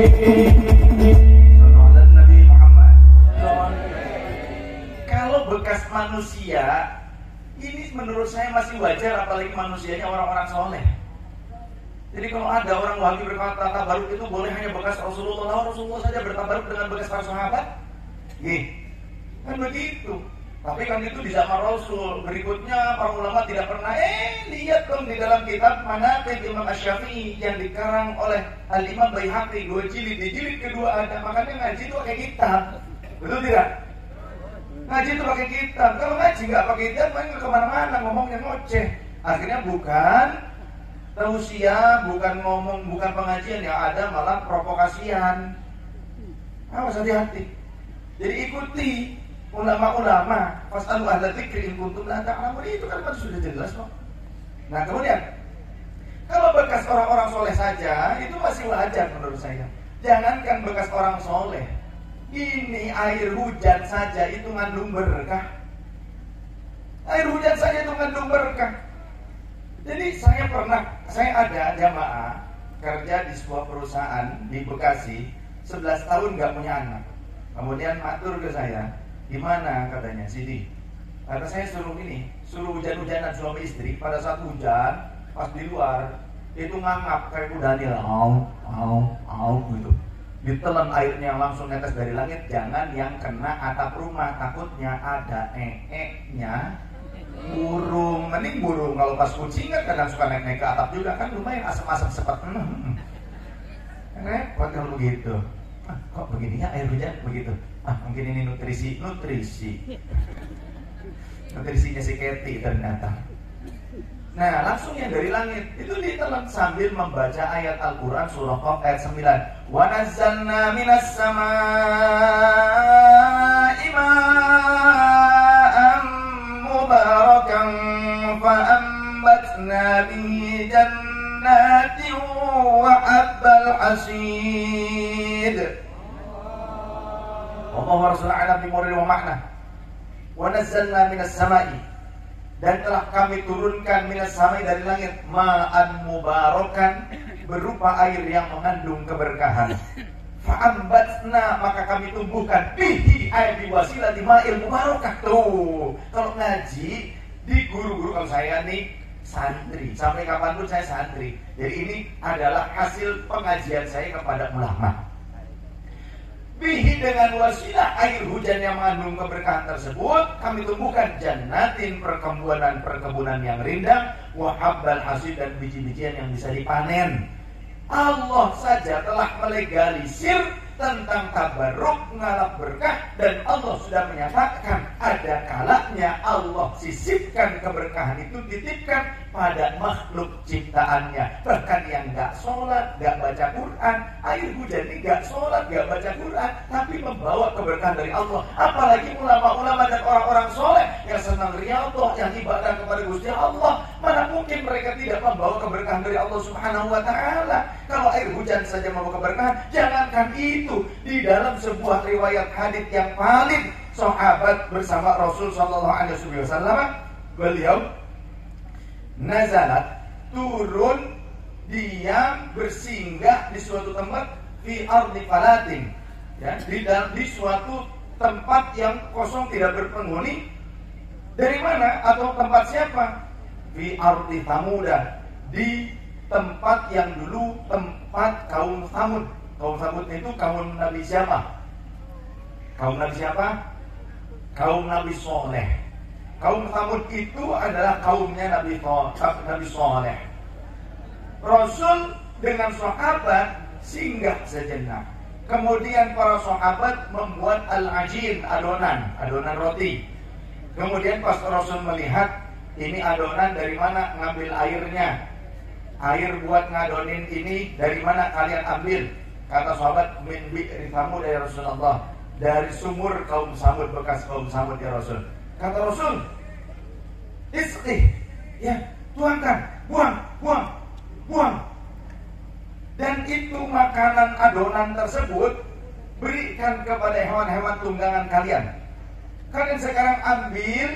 Sallallahu Nabi Muhammad. Kalau bekas manusia, ini menurut saya masih wajar, apalagi manusianya orang-orang soleh. Jadi kalau ada orang Wahabi berkata tabaruk itu boleh hanya bekas Rasulullah, Rasulullah saja bertabaruk dengan bekas para sahabat. Kan begitu. Tapi kan itu di zaman Rasul. Berikutnya para ulama tidak pernah lihat dong di dalam kitab Manaqib Imam Asy-Syafi'i yang dikarang oleh Al-Imam Baihaqi 2 jilid. Di jilid kedua ada, makanya ngaji itu pakai kitab. Betul tidak? Ngaji itu pakai kitab. Kalau ngaji nggak pakai kitab, main kemana-mana ngomongnya ngoceh. Akhirnya bukan tausiah, bukan ngomong, bukan pengajian, yang ada malah provokasian. Awas, hati-hati. Jadi ikuti ulama-ulama. Fas'alu ahla dzikri in kuntum la ta'lamun. Itu kan sudah jelas kok. Nah kemudian, kalau bekas orang-orang soleh saja, itu masih wajar menurut saya. Jangankan bekas orang soleh, ini air hujan saja itu mengandung berkah. Air hujan saja itu mengandung berkah. Jadi saya ada jamaah kerja di sebuah perusahaan di Bekasi, 11 tahun nggak punya anak. Kemudian matur ke saya, gimana katanya, Sidi? Kata saya suruh hujan-hujanan suami istri. Pada saat hujan, pas di luar, itu ngangap kayak kuda Daniel, au gitu. Ditelan airnya langsung netes dari langit. Jangan yang kena atap rumah, takutnya ada nya burung. Mending burung, kalau pas kucing kan kadang suka naik ke atap juga, kan lumayan asap-asap sepet. Repot kalau begitu. Kok begininya air hujan begitu? Mungkin ini nutrisinya si Keti ternyata. Nah langsung yang dari langit itu ditelan sambil membaca ayat Al-Quran surah Qaf ayat 9. Wa nazzalna minas samaa'i ma'an mubarakan fa ambatna bihi jannatin wa habbal hasid. Allahu Rasul a'lam bi murad wa makna. Wa nazzalna minas samaa'i, dan telah kami turunkan minas samai dari langit ma'an mubarakan, berupa air yang mengandung keberkahan. Fa'ambatna, maka kami tumbuhkan bihi air biwasilati ma'il mubarakah. Tuh kalau ngaji di guru-guru, kalau saya nih santri, sampai kapanpun saya santri. Jadi ini adalah hasil pengajian saya kepada ulama. Bihi, dengan wasilah air hujan yang mengandung keberkahan tersebut, kami tumbuhkan jannatin, perkebunan yang rindang, wa habbal hasid, dan biji-bijian yang bisa dipanen. Allah saja telah melegalisir tentang tabarruk, ngalap berkah, dan Allah sudah menyatakan ada kalanya Allah sisipkan keberkahan itu, titipkan pada makhluk ciptaannya. Bahkan yang gak sholat, gak baca Quran, air hujan ini gak sholat, gak baca Quran, tapi membawa keberkahan dari Allah. Apalagi ulama-ulama dan orang-orang soleh yang senang riyadhah, yang ibadah kepada Gusti Allah, mana mungkin mereka tidak membawa keberkahan dari Allah Subhanahu wa ta'ala. Kalau air hujan saja membawa keberkahan, jangankan itu. Di dalam sebuah riwayat hadits yang valid, sahabat bersama Rasul sallallahu alaihi wasallam, beliau nazalat, turun, dia bersinggah di suatu tempat, fi ardi falatin, ya, di suatu tempat yang kosong tidak berpenghuni. Dari mana atau tempat siapa? Fi ardi Samuda, di tempat yang dulu tempat kaum Samud. Kaum Samud itu kaum Nabi siapa? Kaum Nabi siapa? Kaum Nabi Soleh. Kaum Samud itu adalah kaumnya Nabi Soleh. Rasul dengan sahabat singgah sejenak. Kemudian para sahabat membuat al-ajin, adonan roti. Kemudian pas Rasul melihat ini adonan, dari mana ngambil airnya? Air buat ngadonin ini dari mana kalian ambil? Kata sahabat, min bi'ri Samud ya Rasulullah, dari sumur kaum Samud, bekas kaum Samud ya Rasul. Kata Rasul, isqi, ya, tuangkan, buang. Dan itu makanan adonan tersebut berikan kepada hewan-hewan tunggangan kalian. Kalian sekarang ambil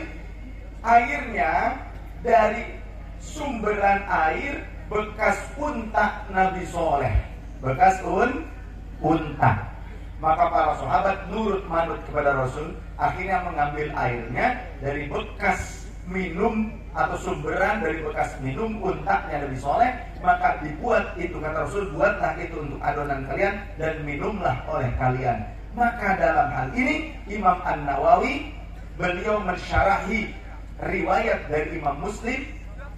airnya dari sumberan air bekas unta Nabi Soleh. Bekas unta. Maka para sahabat nurut manut kepada Rasul, akhirnya mengambil airnya dari bekas minum atau sumberan dari bekas minum untanya Nabi Soleh. Maka dibuat itu, kata Rasul, buatlah itu untuk adonan kalian dan minumlah oleh kalian. Maka dalam hal ini Imam An-Nawawi beliau mensyarahi riwayat dari Imam Muslim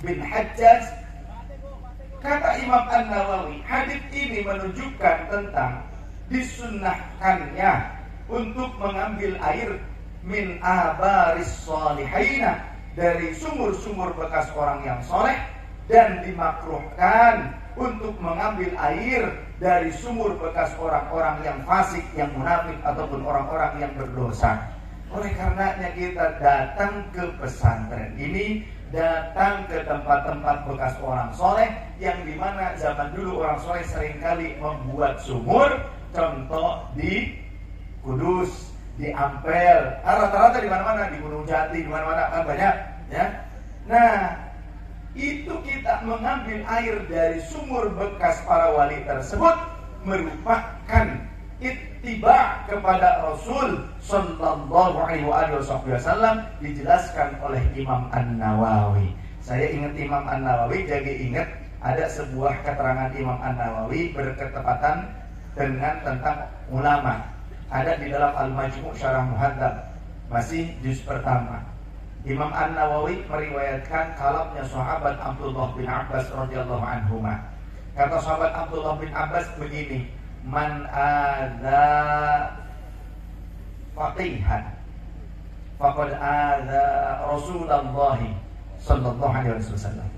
bin Hajjaj. Kata Imam An-Nawawi, hadis ini menunjukkan tentang disunnahkannya untuk mengambil air min abaris solihina, dari sumur-sumur bekas orang yang soleh, dan dimakruhkan untuk mengambil air dari sumur bekas orang-orang yang fasik, yang munafik, ataupun orang-orang yang berdosa. Oleh karenanya kita datang ke pesantren ini, datang ke tempat-tempat bekas orang soleh, yang dimana zaman dulu orang soleh seringkali membuat sumur. Contoh di Kudus, di Ampel, rata-rata di mana-mana, di Gunung Jati, di mana-mana kan banyak, ya. Nah, itu kita mengambil air dari sumur bekas para wali tersebut merupakan ittiba kepada Rasul sallallahu alaihi wasallam, dijelaskan oleh Imam An-Nawawi. Saya ingat Imam An-Nawawi, jadi ingat ada sebuah keterangan Imam An-Nawawi berketepatan dengan tentang ulama. Ada di dalam Al-Majmu' Syarah Muhadzab, masih juz pertama. Imam An-Nawawi meriwayatkan kalamnya sahabat Abdullah bin Abbas radhiyallahu anhuma. Kata sahabat Abdullah bin Abbas begini, man adza faqihan faqad adza Rasulullah sallallahu alaihi wasallam.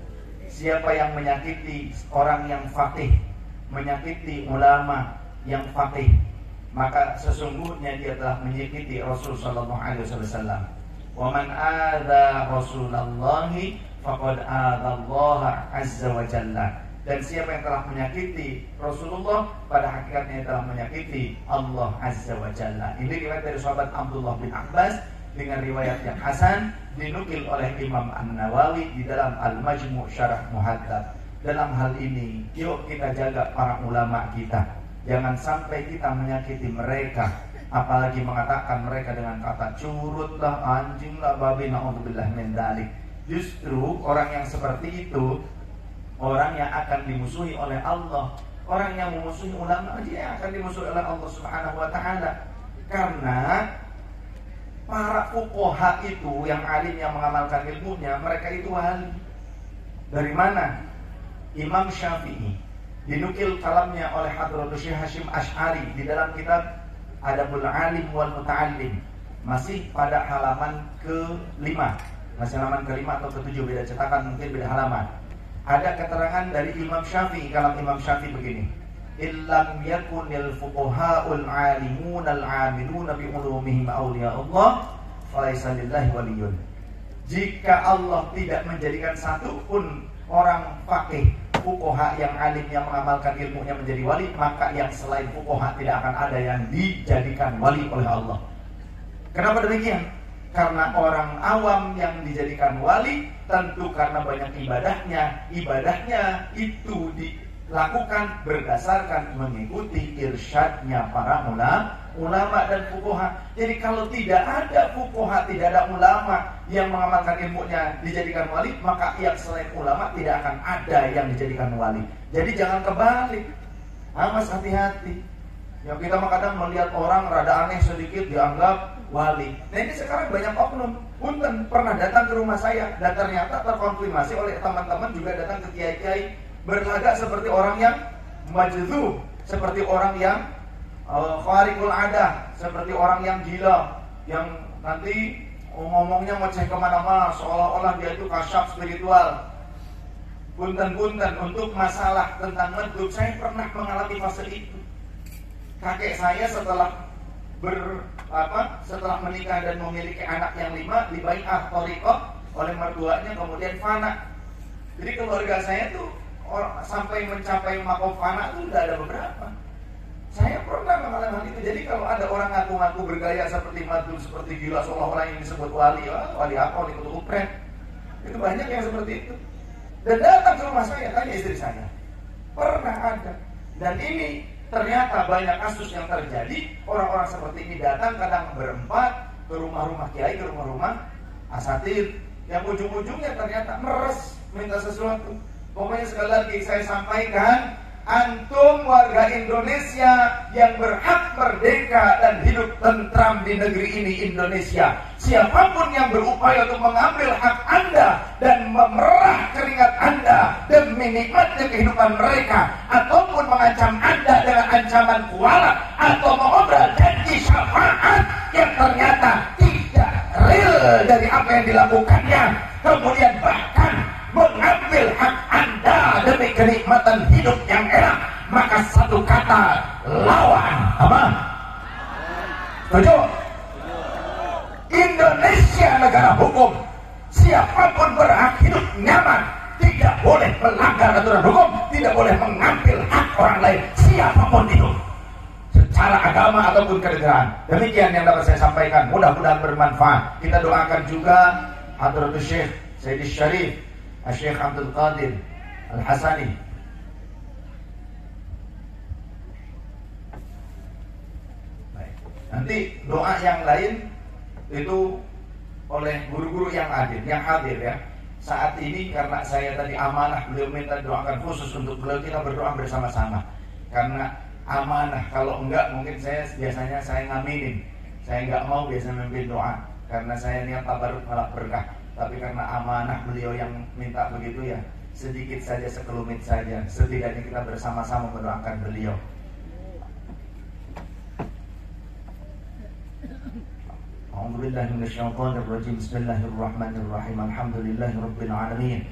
Siapa yang menyakiti orang yang faqih, menyakiti ulama yang faqih, maka sesungguhnya dia telah menyakiti Rasul sallallahu alaihi wasallam. Wa man adza Rasulullah faqad adza Allah azza wa jalla. Dan siapa yang telah menyakiti Rasulullah, pada hakikatnya telah menyakiti Allah azza wa jalla. Ini riwayat dari sahabat Abdullah bin Abbas dengan riwayat yang hasan, dinukil oleh Imam An-Nawawi di dalam Al-Majmu' Syarah Muhadzab. Dalam hal ini, yuk kita jaga para ulama kita. Jangan sampai kita menyakiti mereka, apalagi mengatakan mereka dengan kata curut lah, anjing lah, babi, na'udzubillah min dzalik. Justru orang yang seperti itu orang yang akan dimusuhi oleh Allah. Orang yang memusuhi ulama dia akan dimusuhi oleh Allah Subhanahu wa ta'ala. Karena para fuqaha itu yang alim, yang mengamalkan ilmunya, mereka itu wali. Dari mana? Imam Syafi'i, dinukil kalamnya oleh Hadratus Syekh Hasyim Asy'ari di dalam kitab Adabul Alim wal Muta'allim, masih pada halaman ke-5, masih halaman ke-5 atau ke-7, beda cetakan, mungkin beda halaman. Ada keterangan dari Imam Syafi'i, kalam Imam Syafi'i begini, illam yakunil fuqaha'ul alimun al-amiluna bi ulumihim awliya Allah falaysa lillahi waliyun. Jika Allah tidak menjadikan satu pun orang faqih, fuqaha yang alim, yang mengamalkan ilmunya menjadi wali, maka yang selain fuqaha tidak akan ada yang dijadikan wali oleh Allah. Kenapa demikian? Karena orang awam yang dijadikan wali tentu karena banyak ibadahnya itu dilakukan berdasarkan mengikuti irsyadnya para ulama dan fuqaha. Jadi kalau tidak ada fuqaha, tidak ada ulama yang mengamalkan ilmunya dijadikan wali, maka yang selain ulama tidak akan ada yang dijadikan wali. Jadi jangan kebalik. Awas, hati-hati. Yang kita kadang melihat orang rada aneh sedikit dianggap wali. Nah ini sekarang banyak oknum. Punten pernah datang ke rumah saya dan ternyata terkonfirmasi oleh teman-teman juga datang ke kiai-kiai berlagak seperti orang yang majdzub, seperti orang yang khariqul adah, seperti orang yang gila, yang nanti ngomongnya ngoceh kemana-mana seolah-olah dia itu kasyaf spiritual. Punten-punten, untuk masalah tentang majdzub saya pernah mengalami fase itu. Kakek saya setelah menikah dan memiliki anak yang 5 dibai'ah thariqah oleh mertuanya, kemudian fana. Jadi keluarga saya tuh sampai mencapai makom fana tuh udah ada beberapa. Saya pernah mengalami hal itu. Jadi kalau ada orang ngaku-ngaku bergaya seperti madun, seperti gila, seolah-olah yang disebut wali, wali apa, wali kutu upret, itu banyak yang seperti itu. Dan datang ke rumah saya, tanya istri saya, pernah ada. Dan ini Ternyata banyak kasus yang terjadi, orang-orang seperti ini datang kadang berempat ke rumah-rumah kiai, ke rumah-rumah asatid, yang ujung-ujungnya ternyata meres minta sesuatu. Pokoknya sekali lagi saya sampaikan, antum warga Indonesia yang berhak merdeka dan hidup tentram di negeri ini Indonesia. Siapapun yang berupaya untuk mengambil hak Anda dan memerah keringat Anda demi nikmatnya kehidupan mereka, ataupun mengancam Anda dengan ancaman kuala atau mengobrol janji syafaat yang ternyata tidak real dari apa yang dilakukannya, kemudian bahkan mengambil hak Anda demi kenikmatan hidup yang enak, maka satu kata, lawan. Apa? Setuju? Indonesia negara hukum. Siapapun berhak hidup nyaman, tidak boleh melanggar aturan hukum, tidak boleh mengambil hak orang lain, siapapun itu, secara agama ataupun kenegaraan. Demikian yang dapat saya sampaikan, mudah-mudahan bermanfaat. Kita doakan juga Hadratus Syekh Sayyidi Syarif Syekh Abdul Qadir Al-Hasani. Baik. Nanti doa yang lain itu oleh guru-guru yang hadir ya. Saat ini karena saya tadi amanah, beliau minta doakan khusus untuk beliau, kita berdoa bersama-sama. Karena amanah, kalau enggak mungkin biasanya saya ngaminin. Saya enggak mau biasanya memimpin doa karena saya niat tabaruk malah berkah. Tapi karena amanah beliau yang minta begitu ya, sedikit saja, sekelumit saja, setidaknya kita bersama-sama mendoakan beliau. A'udzubillahi minasyaitonir rajim. Bismillahirrahmanirrahim. Alhamdulillahirabbil alamin.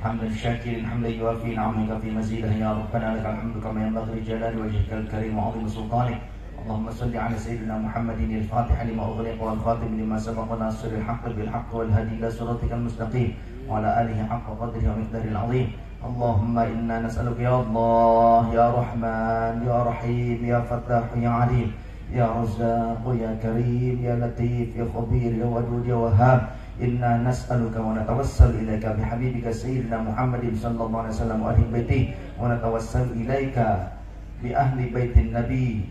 Hamdan syakirin hamdan yuwafi ni'amaka fi mazidah ya rabbana lakal hamdu kama yanbaghi li jalali wajhikal karim wa 'azimi sultanik. Allahumma salli ala sayyidina Muhammadin al-Fatih lima ughliqa wal khatim lima sabaqa nasiril haqqi bil haqqi wal hadi ila siratikal mustaqim wa ala alihi haqqa qadrihi wa miqdaril 'azim. Allahumma inna nas'aluka ya Allah ya Rahman ya Rahim ya Fattah ya 'Alim ya Razzaq ya Karim ya Latif ya Khabir ya Wadud ya Wahhab. Inna nas'aluka wa natawassalu ilaika bihabibika sayyidina Muhammadin sallallahu alaihi wasallam wa ahli baiti wa natawassalu ilaika bi ahli baitin nabi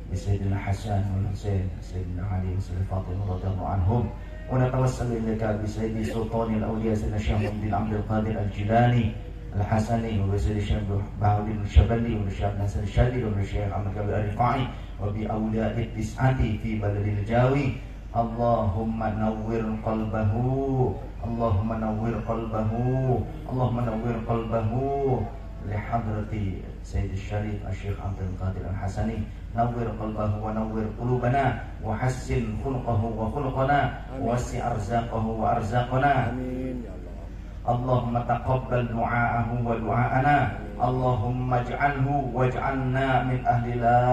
بسيدنا حسن والحسين سيدنا علي وسيدنا فاطمة رضي الله عنهم ونتوسل إليك بسيد سلطان الأولياء سيدنا الشيخ محمد عبد القادر الجيلاني الحسني وبسيد الشيخ بهاء الشبلي والشيخ ناصر الشاذلي والشيخ عبد الكبير الرفاعي وبأولياء التسعة في بلد الجاوي. اللهم نور قلبه اللهم نور قلبه اللهم نور قلبه لحضرة سيد الشريف الشيخ عبد القادر الحسني. نور قلبه ونور قلوبنا وحسن خلقه وخلقنا ووسع أرزاقه وأرزاقنا. اللهم تقبل دعاءه ودعاءنا. اللهم اجعله واجعلنا من أهل لا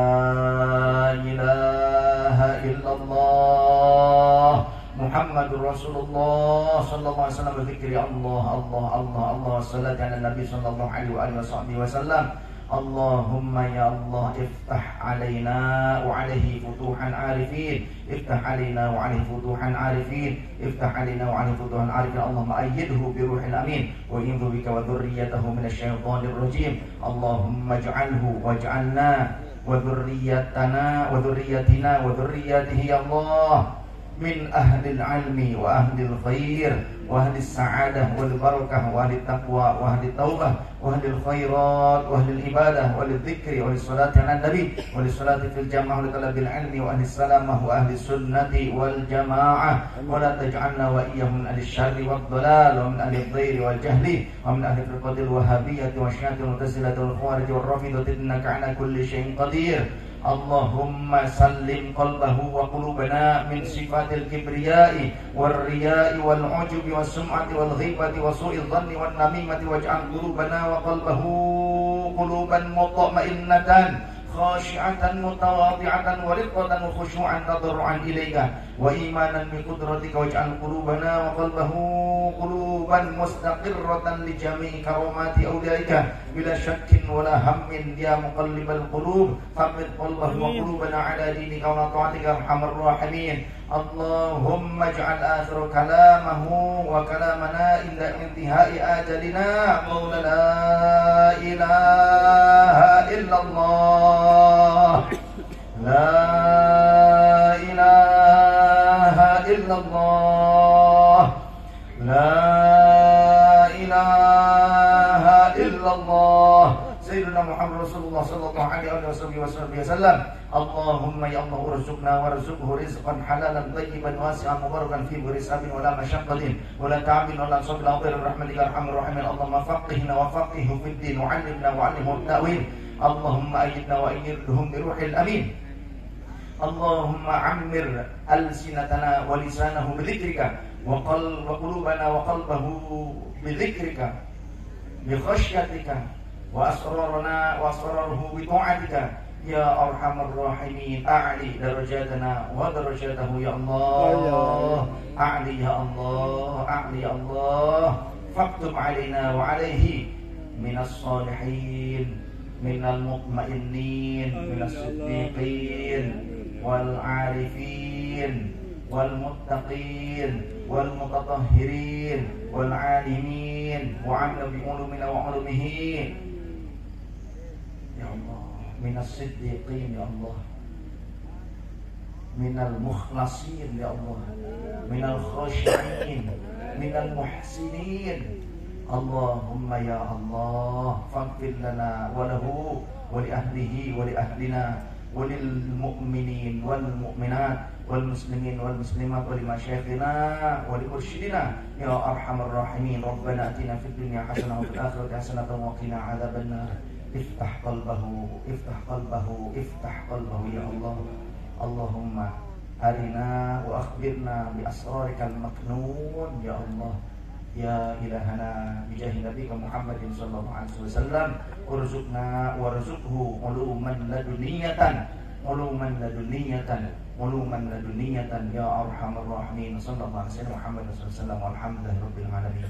إله إلا الله محمد رسول الله صلى الله عليه وسلم. بذكر الله الله الله الله والصلاة على النبي صلى الله عليه وآله وصحبه وسلم. اللهم يا الله افتح علينا وعليه فتوحا عارفين. افتح علينا وعليه فتوحا عارفين. افتح علينا وعليه فتوحا عارفين. اللهم أيده بروح الأمين وإنذ بك وذريته من الشيطان الرجيم. اللهم اجعله واجعلنا وذريتنا وذريته يا الله من أهل العلم وأهل الخير وأهل السعادة والبركة وأهل التقوى وأهل التوبة وأهل الخيرات وأهل العبادة وأهل الذكر وأهل الصلاة على النبي وأهل الصلاة في الجامعة ولطلب العلم وأهل السلامة وأهل السنة والجماعة. ولا تجعلنا وإياهم من أهل الشر والضلال ومن أهل الضير والجهل ومن أهل الفرقة الوهابية والشيعة والمعتزلة والخوارج والرافضة إنك على كل شيء قدير. اللهم سلم قلبه وقلوبنا من صفات الكبرياء والرياء والعجب والسمعة والغيبة وسوء الظن والنميمة واجعل قلوبنا وقلبه قلوبا مطمئنة خاشعة متواضعة ورقة وخشوعا تضرعا إليك وإيمانا بقدرتك واجعل قلوبنا وقلبه قلوبا مستقرة لجميع كرامات أوليائك بلا شك ولا هم يا مقلب القلوب ثبت قلبه وقلوبنا على دينك وطاعتك يا أرحم الراحمين. اللهم اجعل آخر كلامه وكلامنا عند انتهاء آجلنا قول لا إله إلا الله Rasulullah sallallahu alaihi wasallam. Allahumma ya Allah urzuqna warzuqhu rizqan halalan tayyiban wasi'an mubarakan fi rizqin wa la masyaqqatin wa la ta'bin wa la sabla bi rahmatika arhamar rahimin. Allahumma faqihna wa faqihhu fid din wa 'allimna wa 'allimhu at-ta'wil. Allahumma ayyidna wa ayyidhum bi ruhil amin. Allahumma ammir alsinatana wa lisanahu bi dzikrika wa qulubana wa qalbahu bi dzikrika bi khashyatika wa asrarana wa asraruhu bi ta'atika ya arhamar rahimin. A'li darajatana wa darajatahu ya Allah. A'li ya Allah, a'li ya Allah. Faktub alaina wa alaihi minas salihin, minal mutmainnin, minas siddiqin wal arifin wal muttaqin wal mutatahhirin wal alimin wa amla bi ulumina wa ulumihi ya Allah. Minas siddiqin ya Allah, minal mukhlasin ya Allah, minal khashi'in, minal muhsinin. Allahumma ya Allah faghfir lana wa lahu wa li ahlihi wa li ahlina wa lil mu'minin wal mu'minat wal muslimin wal muslimat wa li masyayikhina wa li mursyidina ya arhamar rahimin. Rabbana atina fid dunya hasanah wa fil akhirati hasanah wa qina adzabannar. Iftah qalbahu, iftah qalbahu, iftah qalbahu ya Allah. Allahumma arina wa akhbirna bi asrarikal maknun ya Allah. Ya ilahana bijahi nabiyika Muhammadin sallallahu alaihi wasallam urzuqna warzuqhu uluman laduniyatan, uluman laduniyatan, uluman laduniyatan ya arhamar rahimin. Sallallahu alaihi wasallam Muhammad sallallahu alaihi wasallam walhamdulillahirabbil alamin.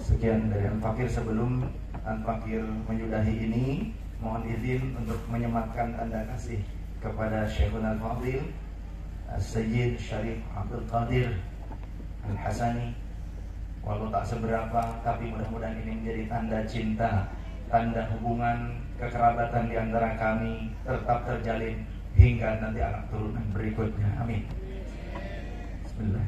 Sekian dari Al-Fakir. Sebelum Al-Fakir menyudahi ini, mohon izin untuk menyematkan tanda kasih kepada Syekhul Al-Fadil Sayyid Syarif Abdul Qadir Al-Hasani. Walau tak seberapa, tapi mudah-mudahan ini menjadi tanda cinta, tanda hubungan kekerabatan di antara kami tetap terjalin hingga nanti anak turunan berikutnya. Amin. Bismillah.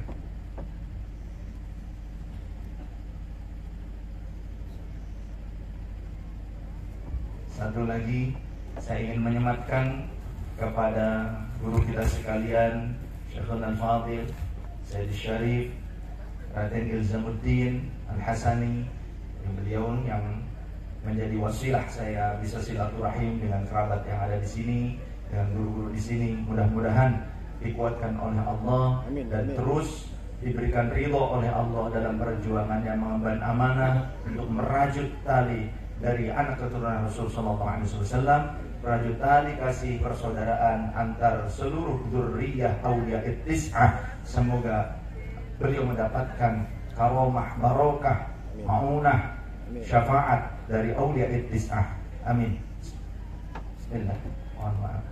Satu lagi, saya ingin menyematkan kepada guru kita sekalian, Syekhul Al-Fadil Sayyid Syarif Raden Ilzamuddin Al-Hasani. Beliau yang menjadi wasilah saya bisa silaturahim dengan kerabat yang ada di sini, dengan guru-guru di sini. Mudah-mudahan dikuatkan oleh Allah dan terus diberikan ridho oleh Allah dalam perjuangannya mengemban amanah untuk merajut tali dari anak keturunan Rasul sallallahu alaihi wasallam, merajut tali kasih persaudaraan antar seluruh dzurriyyah auliya at-tis'ah. Semoga beliau mendapatkan karomah, barokah, maunah, syafaat dari auliya at-tis'ah. Amin. Bismillah. Mohon maaf.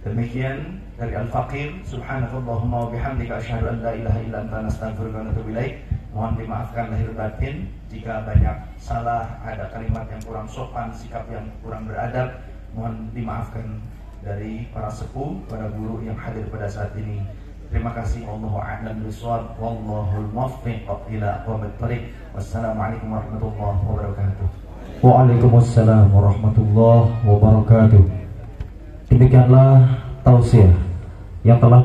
Demikian dari Al-Faqir. Subhanakallahumma wa bihamdika asyhadu an la ilaha illa anta astaghfiruka wa atubu ilaik. Mohon dimaafkan lahir batin jika banyak salah, ada kalimat yang kurang sopan, sikap yang kurang beradab. Mohon dimaafkan dari para sepuh, para guru yang hadir pada saat ini. Terima kasih. Wallahu a'lam bishawab. Wallahul muwaffiq ila aqwamit thoriq. Wassalamualaikum warahmatullahi wabarakatuh. Waalaikumsalam warahmatullahi wabarakatuh. Demikianlah tausiah yang telah